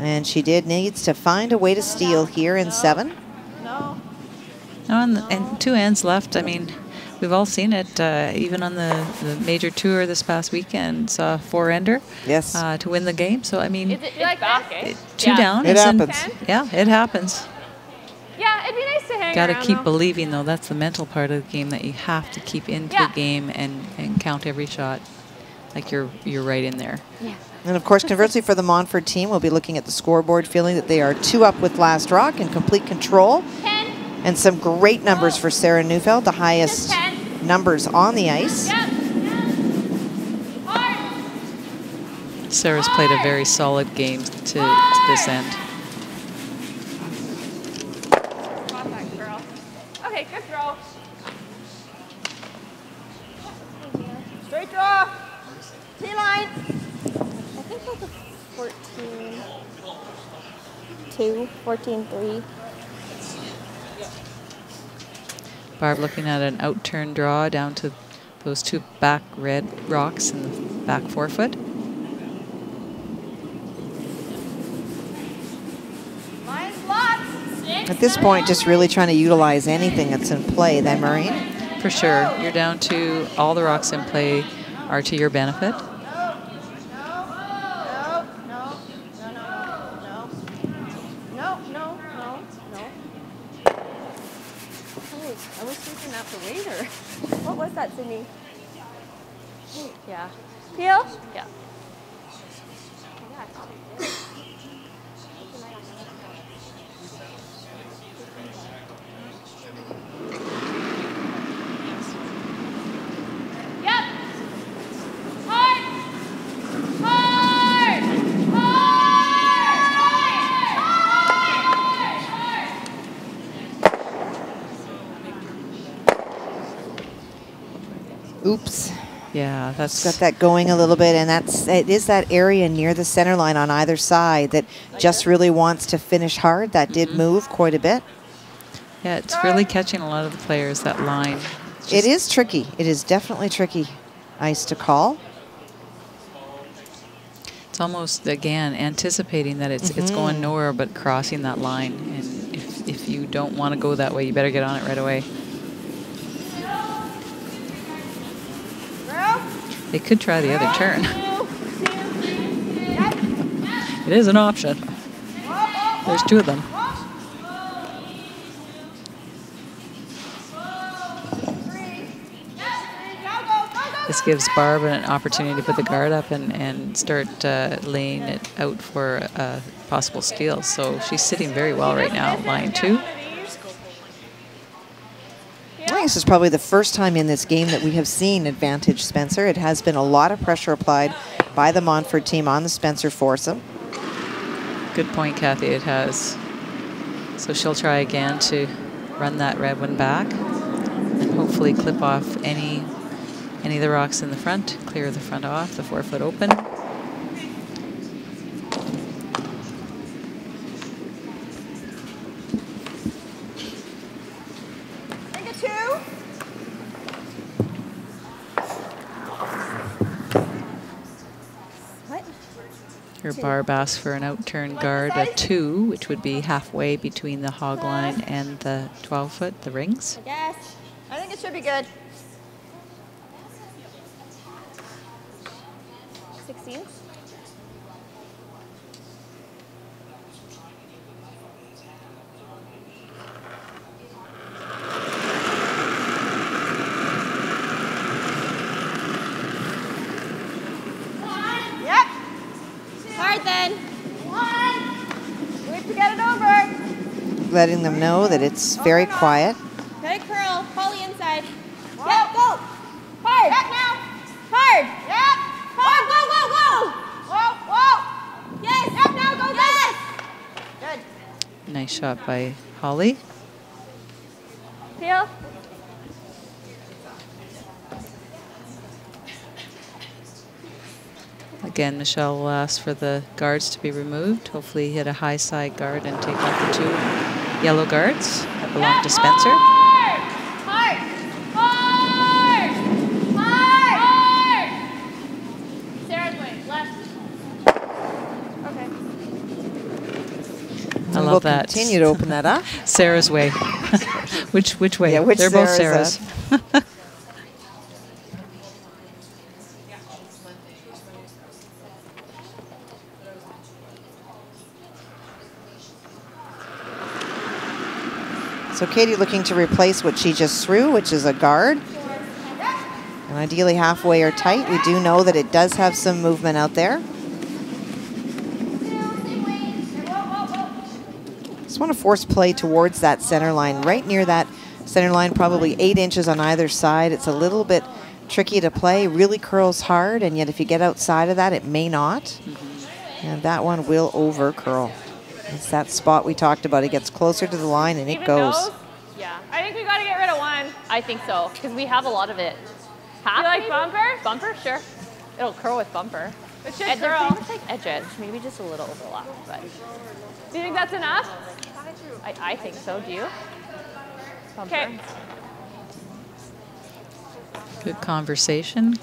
And she needs to find a way to steal here in 7. And 2 ends left. I mean, we've all seen it, even on the major tour this past weekend. Saw a 4-ender to win the game. So, I mean, Is it like back, eh? 2 down. It happens. Yeah, it happens. Yeah, it'd be nice to hang Got to around, keep though. believing, though. That's the mental part of the game, that you have to keep into the game and count every shot like you're right in there. Yeah. And of course, conversely for the Montfort team, we'll be looking at the scoreboard, feeling that they are 2 up with last rock in complete control. 10. And some great numbers for Sarah Neufeld, the highest numbers on the ice. Sarah's played a very solid game to this end. Okay, good throw. Straight draw. T-line. I think that's a 14-2, 14-3. Barb looking at an out-turn draw down to those 2 back red rocks in the back 4-foot. At this point, just really trying to utilize anything that's in play then, Maureen. For sure. You're down to all the rocks in play are to your benefit. I was thinking that the waiter. What was that, Sydney? Yeah. Peel? Yeah. Yep. Hard. Hard. Oops. Yeah, that's got that going a little bit, and it is that area near the center line on either side that just really wants to finish hard. That did move quite a bit. Yeah, it's really catching a lot of the players, that line. It is tricky. It is definitely tricky ice to call. It's almost, again, anticipating that it's going nowhere but crossing that line. And if you don't want to go that way, you better get on it right away. They could try the other turn. It is an option. There's 2 of them. This gives Barb an opportunity to put the guard up and start laying it out for a possible steal. So she's sitting very well right now, line 2. I think this is probably the first time in this game that we have seen advantage Spencer. It has been a lot of pressure applied by the Montfort team on the Spencer foursome. Good point, Kathy, it has. So she'll try again to run that red one back and hopefully clip off any of the rocks in the front, clear the front off, the 4-foot open. Your Barb asks for an out-turn guard, a 2, which would be halfway between the hog line and the 12-foot, the rings. Yes. I think it should be good. 16. Yep. Hard then. 1. Wait to get it over. Letting them know that it's very quiet. Let it curl. Poly inside. Yep, go. Hard. Yep, now. Hard. Yep. Hard. Go, go, go. Whoa, whoa. Yes. Yep, now go, yes. Good. Nice shot by Holly. Peel. Again, Michelle will ask for the guards to be removed. Hopefully hit a high side guard and take off the 2 yellow guards that belong to Spencer. Hard. Hard. Hard. Hard. Sarah's way. Left. Okay. will that. continue to open that up. Sarah's way. which way? Yeah, which They're both Sarah's Sarah's. So Katie looking to replace what she just threw, which is a guard. And ideally halfway or tight. We do know that it does have some movement out there. Just want to force play towards that center line, right near that center line, probably 8 inches on either side. It's a little bit tricky to play, really curls hard, and yet if you get outside of that, it may not. And that one will over curl. It's that spot we talked about. It gets closer to the line and it goes. Yeah, I think we got to get rid of one. I think so, because we have a lot of it. Half, you like maybe? Bumper? Bumper, sure. It'll curl with bumper. It should curl. It's like edge edge, maybe just a little overlap. But do you think that's enough? I think so. Do you? Okay. Good conversation.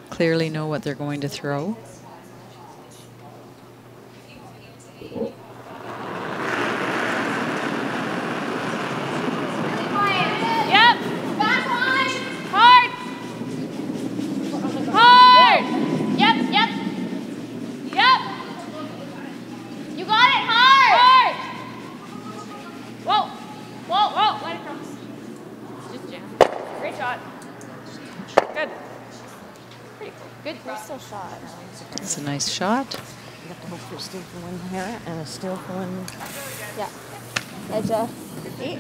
Clearly know what they're going to throw. It's a nice shot. You have to hope for a steal for one here and a steal for one. Yeah. Edge 8.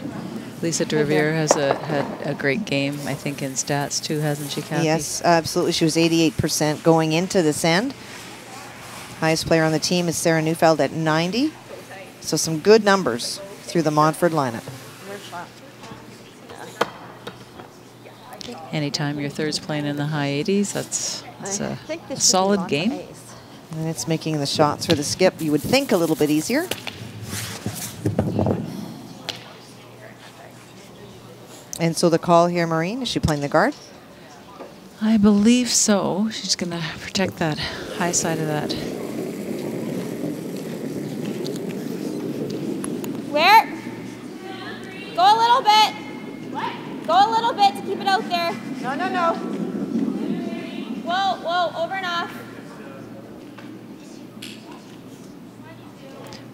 Lisa Dervier has had a great game, I think, in stats too, hasn't she, Kathy? Yes, absolutely. She was 88% going into this end. Highest player on the team is Sarah Neufeld at 90. So some good numbers through the Montford lineup. Anytime your third's playing in the high 80s, that's a solid game. And it's making the shots for the skip, you would think, a little bit easier. And so the call here, Maureen, is she playing the guard? I believe so. She's going to protect that high side of that. Where? Go a little bit. What? Go a little bit to keep it out there. No, no, no. Whoa, whoa, over and off.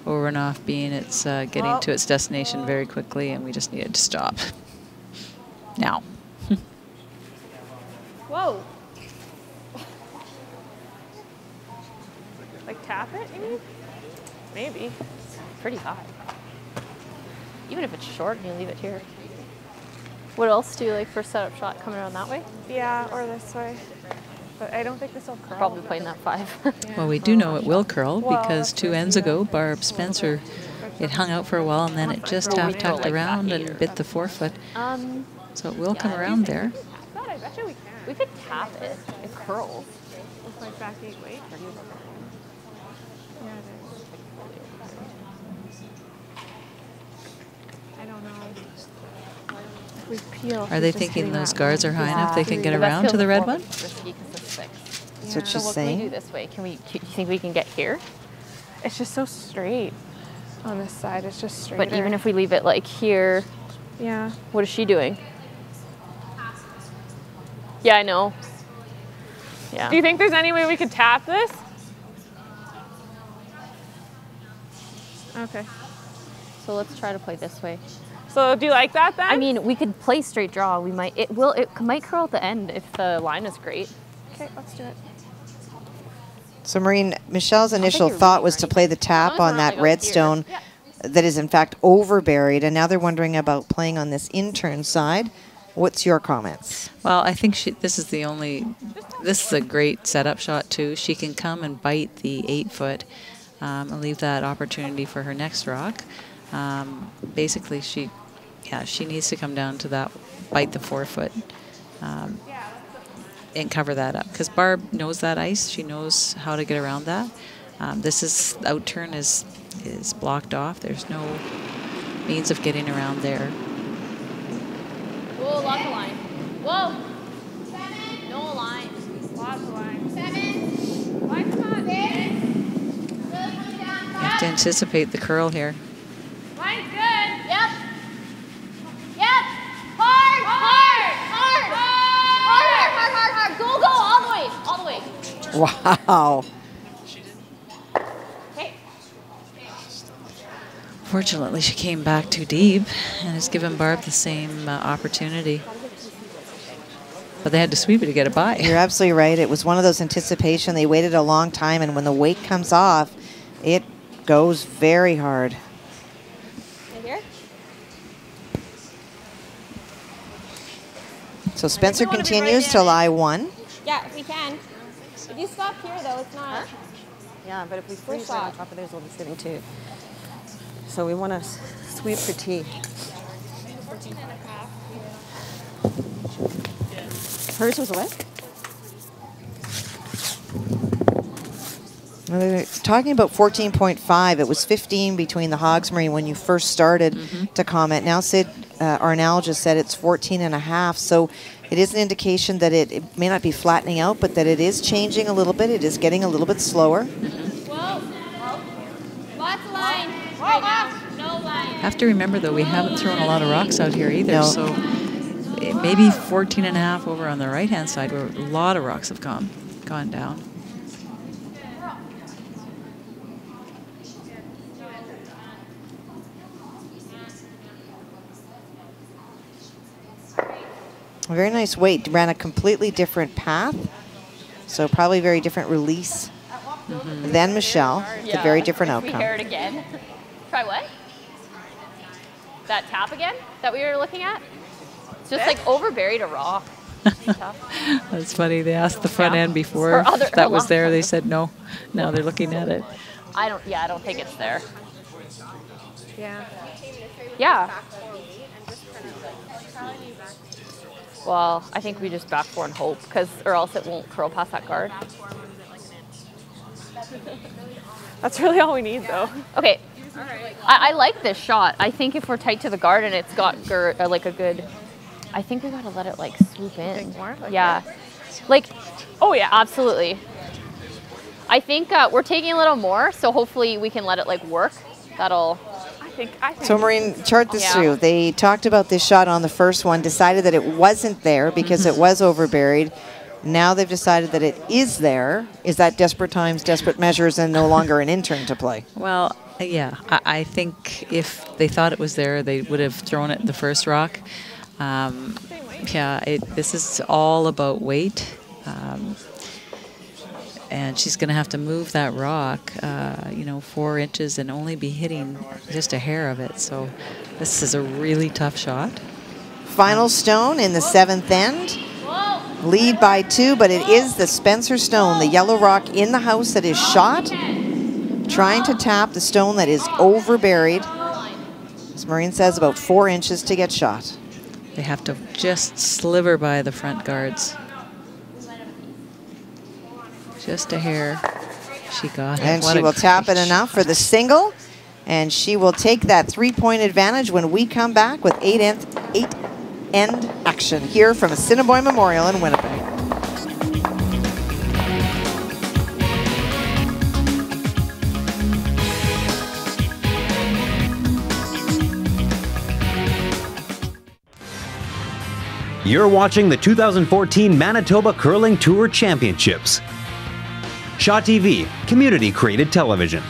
Over and off being it's getting to its destination very quickly, and we just need it to stop. Now. Whoa. Like tap it, you mean? Maybe. It's pretty high. Even if it's short and you leave it here. What else do you like for setup shot coming around that way? Yeah, or this way. But I don't think this will curl. Probably playing that 5. Well, we do know it will curl because 2 ends ago, Barb Spencer, it hung out for a while and then it just tapped around and bit the forefoot. So it will come around there. I bet you we can. We could tap it. It curls. With my back 8 weight. Yeah, it is. I don't know. We peel. Are they thinking those guards are high enough they can get around to the red one? That's what she's so what saying. Can we do this way? Do you think we can get here? It's just so straight on this side. It's just straight. But even if we leave it like here, yeah. What is she doing? Yeah, I know. Yeah. Do you think there's any way we could tap this? Okay. So let's try to play this way. So do you like that then? I mean, we could play straight draw. We might. It might curl at the end if the line is great. Okay, let's do it. So Maureen, Michelle's initial thought was to play the tap on that redstone that is in fact over-buried, and now they're wondering about playing on this in-turn side. What's your comments? Well, I think this is a great setup shot too. She can come and bite the 8-foot and leave that opportunity for her next rock. Basically, she needs to come down to that, bite the 4-foot, and cover that up. Because Barb knows that ice. She knows how to get around that. This out turn is blocked off. There's no means of getting around there. Whoa, lots of line. Whoa. 7. No line. Lots of line. 7. Line's not. 6. Have to anticipate the curl here. Wow. Fortunately, she came back too deep and has given Barb the same opportunity. But they had to sweep it to get it by. You're absolutely right. It was one of those anticipation. They waited a long time, and when the weight comes off, it goes very hard. Right here? So Spencer continues to lie 1. Yeah, if we can. If you stop here, though, it's not. Yeah, but if we freeze right on top of theirs, we'll be sitting too. So we want to sweep for tea. 14.5. Hers was what? Well, they're talking about 14.5. It was 15 between the Hogs, Marie, when you first started to comment. Now Sid Arnell just said it's 14.5. So it is an indication that it may not be flattening out, but that it is changing a little bit. It is getting a little bit slower. Lots of line. Right now. No line. Have to remember, though, we haven't thrown a lot of rocks out here either. No. So maybe 14.5 over on the right-hand side where a lot of rocks have gone down. A very nice weight. Ran a completely different path. So probably very different release than Michelle. It's a very different outcome. We hear it again. Try what? That tap again that we were looking at? It's just like overburied a rock. That's funny. They asked the front end before if that was there. They said no. Now they're looking at it. I don't think it's there. Yeah. Yeah. Well, I think we just back 4 and hope, or else it won't curl past that guard. That's really all we need, though. Okay. I like this shot. I think if we're tight to the guard and it's got like a good, I think we gotta let it like swoop in. More? Like yeah. Like, oh yeah, absolutely. I think we're taking a little more, so hopefully we can let it like work. That'll. I think. So Maureen, chart this through. They talked about this shot on the first one, decided that it wasn't there because it was overburied. Now they've decided that it is there. Is that desperate times, desperate measures, and no longer an intern to play? Well, yeah. I think if they thought it was there, they would have thrown it the first rock. This is all about weight. And she's going to have to move that rock, 4 inches and only be hitting just a hair of it. So this is a really tough shot. Final stone in the 7th end. Lead by 2, but it is the Spencer stone, the yellow rock in the house that is shot. Trying to tap the stone that is overburied. As Maureen says, about 4 inches to get shot. They have to just sliver by the front guards. Just a hair. She got it. And she will tap it enough for the single. And she will take that 3-point advantage when we come back with 8-end action here from Assiniboine Memorial in Winnipeg. You're watching the 2014 Manitoba Curling Tour Championships. Shaw TV, community-created television.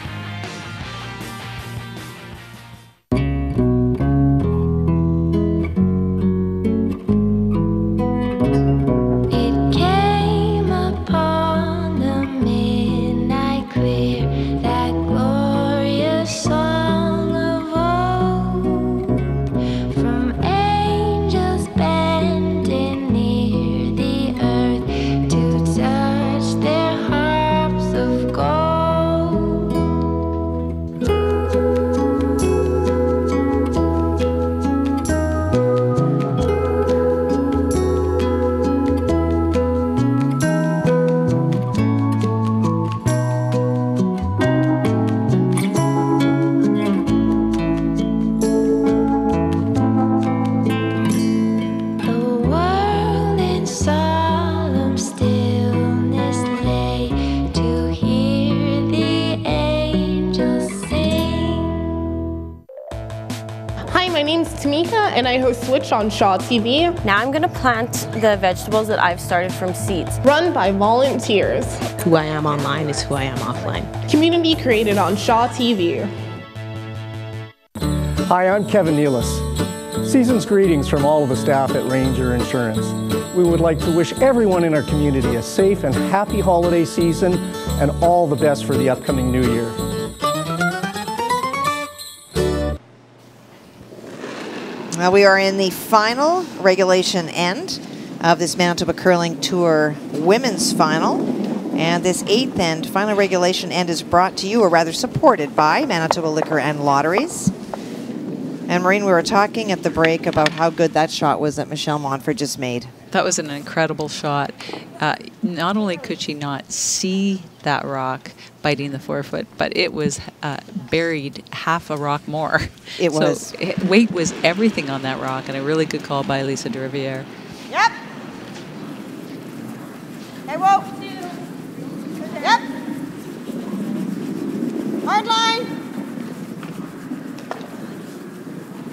Tamika, and I host Switch on Shaw TV. Now I'm going to plant the vegetables that I've started from seeds. Run by volunteers. Who I am online is who I am offline. Community created on Shaw TV. Hi, I'm Kevin Nealis. Season's greetings from all of the staff at Ranger Insurance. We would like to wish everyone in our community a safe and happy holiday season and all the best for the upcoming new year. Well, we are in the final regulation end of this Manitoba Curling Tour Women's Final. And this 8th and final regulation end is brought to you, or rather supported by, Manitoba Liquor and Lotteries. And Maureen, we were talking at the break about how good that shot was that Michelle Montford just made. That was an incredible shot. Not only could she not see that rock biting the forefoot, but it was buried half a rock more. It was. So weight was everything on that rock, and a really good call by Lisa de Riviere. Yep. Hey, whoa. Yep. Hard line.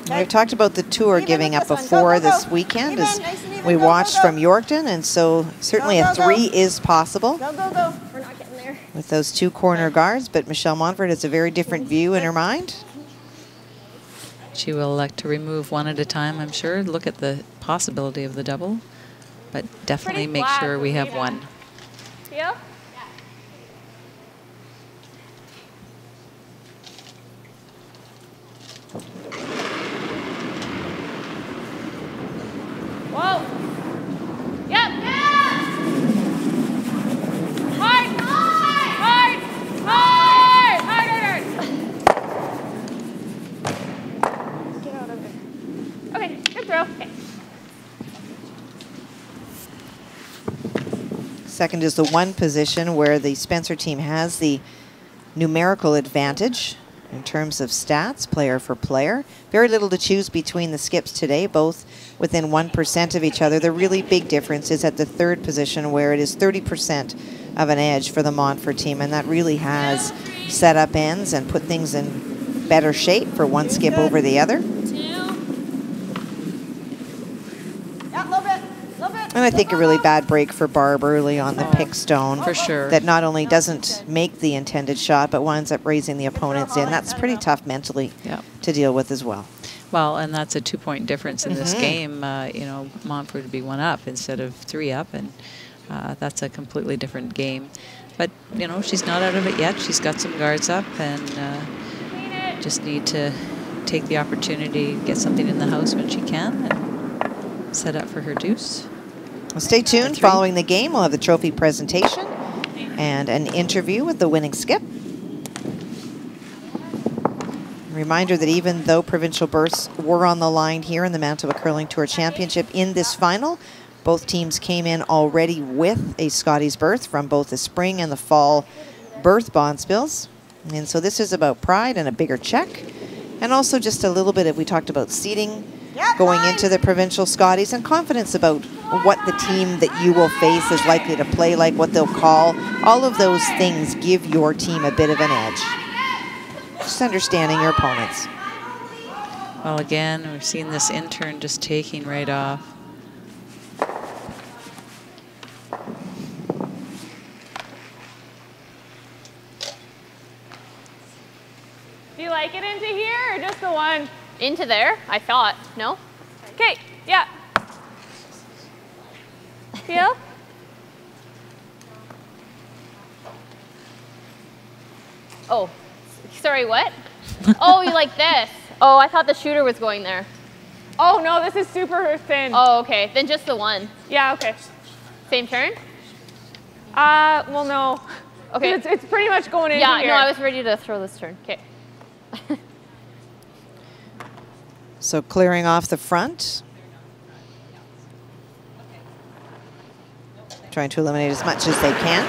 We've talked about the tour giving up a 4 this weekend as we watched from Yorkton, and so certainly a 3 is possible. Go, go, go. We're not getting there. With those 2 corner guards, but Michelle Montford has a very different view in her mind. She will elect to remove one at a time, I'm sure. Look at the possibility of the double, but definitely make sure we have one. Feel? Whoa. Yep. Yeah. Hard. Hard. Hard. Hard. Get out of there. Okay. Good throw. Okay. Second is the 1 position where the Spencer team has the numerical advantage in terms of stats, player for player. Very little to choose between the skips today, both within 1% of each other. The really big difference is at the 3rd position, where it is 30% of an edge for the Montford team, and that really has set up ends and put things in better shape for one skip over the other. And I think a really bad break for Barb early on the pick stone. For sure. That not only doesn't make the intended shot, but winds up raising the opponent's in. That's pretty tough mentally to deal with as well. Well, and that's a 2-point difference in this game. You know, Montford would be 1 up instead of 3 up, and that's a completely different game. But, you know, she's not out of it yet. She's got some guards up, and just need to take the opportunity, get something in the house when she can, and set up for her deuce. Well, stay tuned. Following the game, we'll have the trophy presentation and an interview with the winning skip. Reminder that even though provincial berths were on the line here in the Manitoba Curling Tour Championship in this final, both teams came in already with a Scotties berth from both the spring and the fall berth bonspils. And so this is about pride and a bigger check. And also just a little bit of, we talked about seeding going into the provincial Scotties and confidence about what the team that you will face is likely to play like, what they'll call. All of those things give your team a bit of an edge. Just understanding your opponents. Well, again, we've seen this intern just taking right off. Do you like it into here or just the one? Into there, I thought. No? Okay, yeah. Feel? Oh, sorry, what? Oh, you like this. Oh, I thought the shooter was going there. Oh, no, this is super thin. Oh, okay. Then just the one. Yeah, okay. Same turn? Well, no. Okay. It's pretty much going in here. Yeah, no, I was ready to throw this turn. Okay. So clearing off the front. Trying to eliminate as much as they can.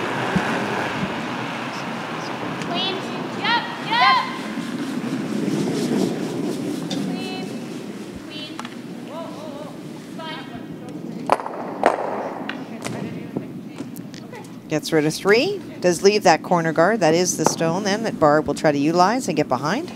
Clean. Yep, yep. Clean. Clean. Whoa, whoa, whoa. Fine. Gets rid of 3. Does leave that corner guard. That is the stone then that Barb will try to utilize and get behind.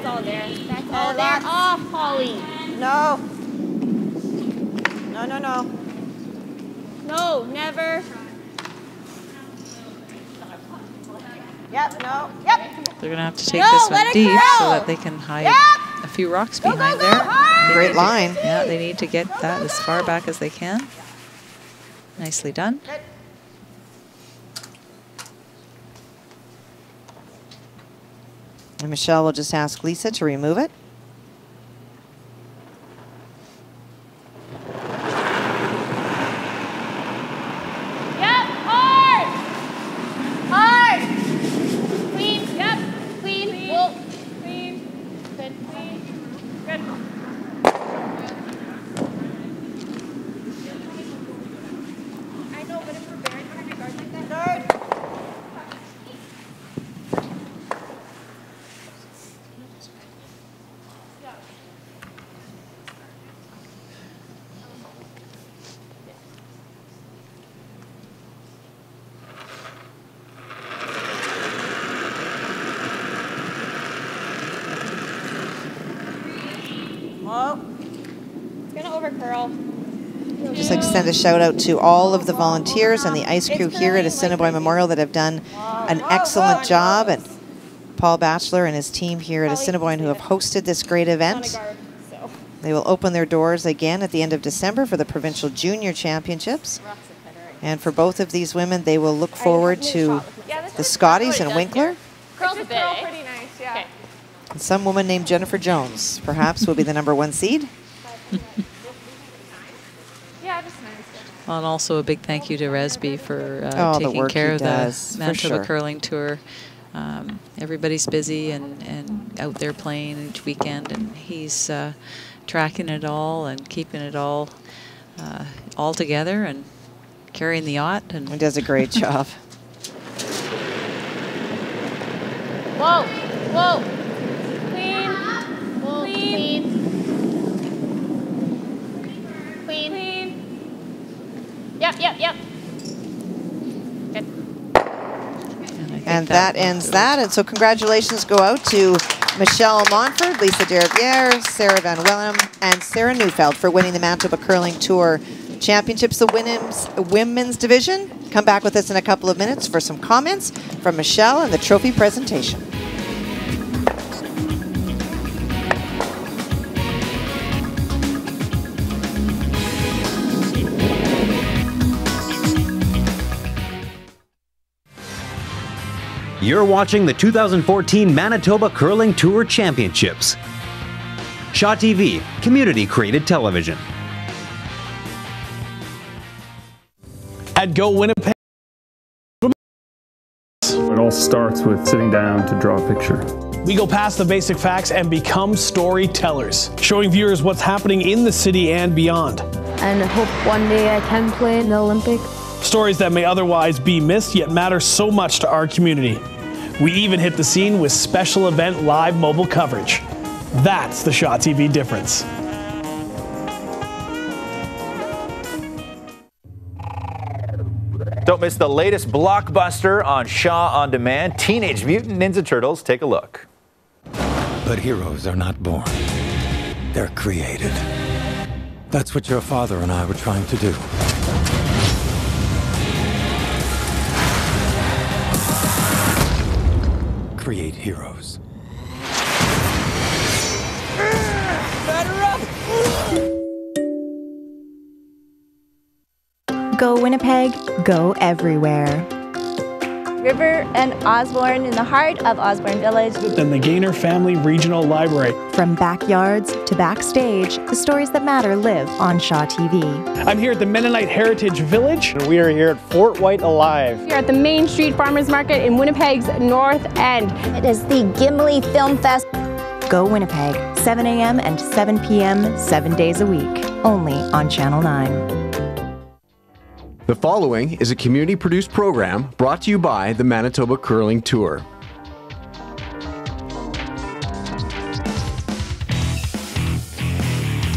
That's all there. That's all there. Off, Holly. No. No, no, no. No, never. Yep, no. Yep. They're going to have to take this one deep so that they can hide a few rocks behind there. Great line. Yeah, they need to get that as far back as they can. Nicely done. And Michelle will just ask Lisa to remove it. Yep, hard. Hard. Clean, yep, clean. Whoa. Clean. Good, clean. Good. I know, but if we're buried behind your guard like that. Good. It's gonna over curl. Just like to send a shout out to all of the volunteers and the ice crew here at Assiniboine Memorial that have done an excellent job, and Paul Batchelor and his team here at Assiniboine who have hosted this great event. They will open their doors again at the end of December for the Provincial Junior Championships. And for both of these women, they will look forward to the Scotties and Winkler. Curls a bit, pretty nice, yeah. And some woman named Jennifer Jones perhaps will be the #1 seed. Yeah, just nice. Well, and also a big thank you to Resby for the taking work care he of does, the for Manitoba sure. Curling Tour. Everybody's busy and out there playing each weekend, and he's tracking it all and keeping it all together and carrying the yacht. And he does a great job. Whoa, whoa. Clean. Whoa, clean. Clean. Clean. Yep, yep, yep. Good. And that ends that. And so congratulations go out to Michelle Montford, Lisa Deriviere, Sarah Van Willem, and Sarah Neufeld for winning the Manitoba Curling Tour Championships, the women's division. Come back with us in a couple of minutes for some comments from Michelle and the trophy presentation. You're watching the 2014 Manitoba Curling Tour Championships. Shaw TV, community-created television. At Go Winnipeg, It all starts with sitting down to draw a picture. we go past the basic facts and become storytellers, showing viewers what's happening in the city and beyond. And I hope one day I can play in the Olympics. Stories that may otherwise be missed yet matter so much to our community. We even hit the scene with special event live mobile coverage. That's the Shaw TV difference. Don't miss the latest blockbuster on Shaw On Demand, Teenage Mutant Ninja Turtles. Take a look. But heroes are not born. They're created. That's what your father and I were trying to do. Create heroes. Go Winnipeg, go everywhere. River and Osborne in the heart of Osborne Village. Then the Gaynor Family Regional Library. From backyards to backstage, the stories that matter live on Shaw TV. I'm here at the Mennonite Heritage Village. And we are here at Fort White Alive. Here at the Main Street Farmers Market in Winnipeg's North End. It is the Gimli Film Fest. Go Winnipeg, 7 a.m. and 7 p.m., 7 days a week, only on Channel 9. The following is a community-produced program brought to you by the Manitoba Curling Tour.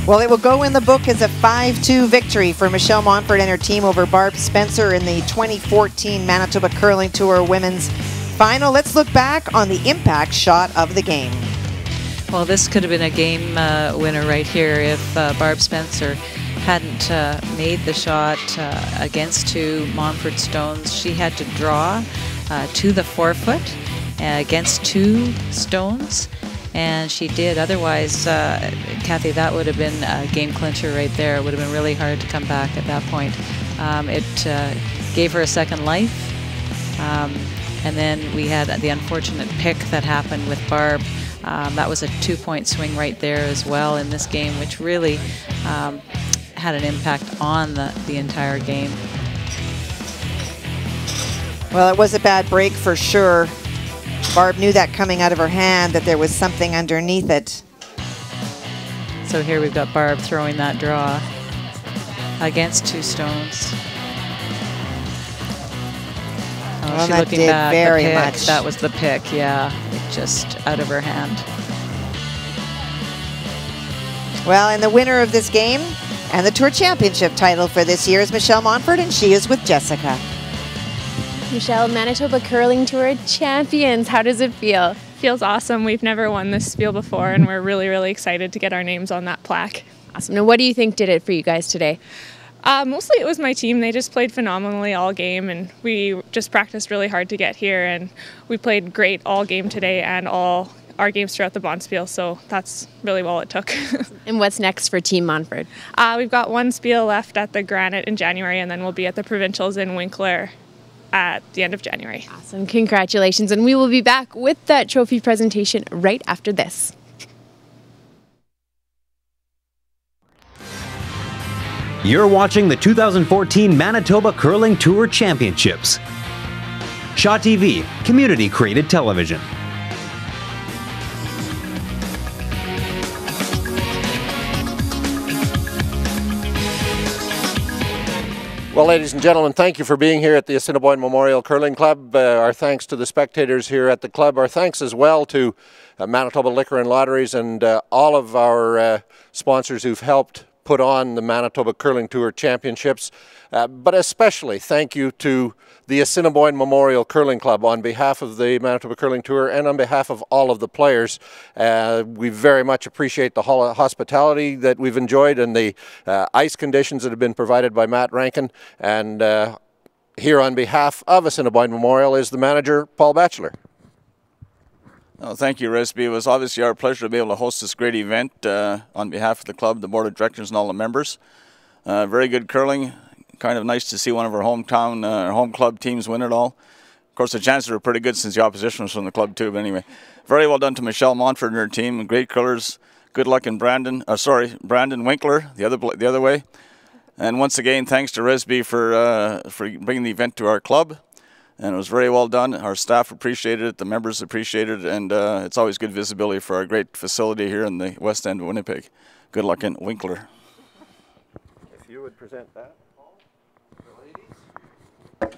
Well, it will go in the book as a 5-2 victory for Michelle Montford and her team over Barb Spencer in the 2014 Manitoba Curling Tour Women's Final. Let's look back on the impact shot of the game. Well, this could have been a game winner right here if Barb Spencer hadn't made the shot against 2 Montfort stones. She had to draw to the 4-foot against 2 stones, and she did. Otherwise, Kathy, that would have been a game clincher right there. It would have been really hard to come back at that point. It gave her a second life, and then we had the unfortunate pick that happened with Barb. That was a 2-point swing right there as well in this game, which really had an impact on the entire game. Well, it was a bad break for sure. Barb knew that coming out of her hand, that there was something underneath it. So here we've got Barb throwing that draw against 2 stones. Oh, well, she's that looking did back. very the pick, much. That was the pick, yeah. Just out of her hand. Well, and the winner of this game and the Tour Championship title for this year is Michelle Montfort, and she is with Jessica. Michelle, Manitoba Curling Tour champions. How does it feel? Feels awesome. We've never won this spiel before, and we're really, really excited to get our names on that plaque. Awesome. Now, what do you think did it for you guys today? Mostly it was my team. They just played phenomenally all game, and we just practiced really hard to get here, and we played great all game today and all our games throughout the Bonspiel, so that's really all it took. And what's next for Team Montfort? We've got 1 spiel left at the Granite in January, and then we'll be at the Provincials in Winkler at the end of January. Awesome. Congratulations. And we will be back with that trophy presentation right after this. You're watching the 2014 Manitoba Curling Tour Championships. Shaw TV, community-created television. Well, ladies and gentlemen, thank you for being here at the Assiniboine Memorial Curling Club. Our thanks to the spectators here at the club. Our thanks as well to Manitoba Liquor and Lotteries and all of our sponsors who've helped put on the Manitoba Curling Tour Championships. But especially thank you to the Assiniboine Memorial Curling Club on behalf of the Manitoba Curling Tour and on behalf of all of the players. We very much appreciate the hospitality that we've enjoyed and the ice conditions that have been provided by Matt Rankin. And here on behalf of Assiniboine Memorial is the manager, Paul Batchelor. Oh, thank you, Resby. It was obviously our pleasure to be able to host this great event on behalf of the club, the board of directors, and all the members. Very good curling. Kind of nice to see one of our home club teams win it all. Of course, the chances were pretty good since the opposition was from the club too. But anyway, very well done to Michelle Montfort and her team. Great curlers. Good luck in Brandon Winkler the other way. And once again, thanks to Resby for bringing the event to our club. And it was very well done. Our staff appreciated it, the members appreciated it, and it's always good visibility for our great facility here in the west end of Winnipeg. Good luck in Winkler. If you would present that, Paul, the ladies.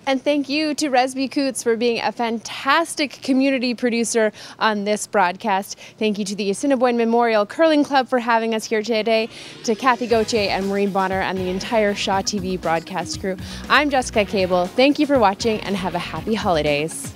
And thank you to Resby Coots for being a fantastic community producer on this broadcast. Thank you to the Assiniboine Memorial Curling Club for having us here today, to Kathy Gauthier and Maureen Bonner and the entire Shaw TV broadcast crew. I'm Jessica Cable. Thank you for watching and have a happy holidays.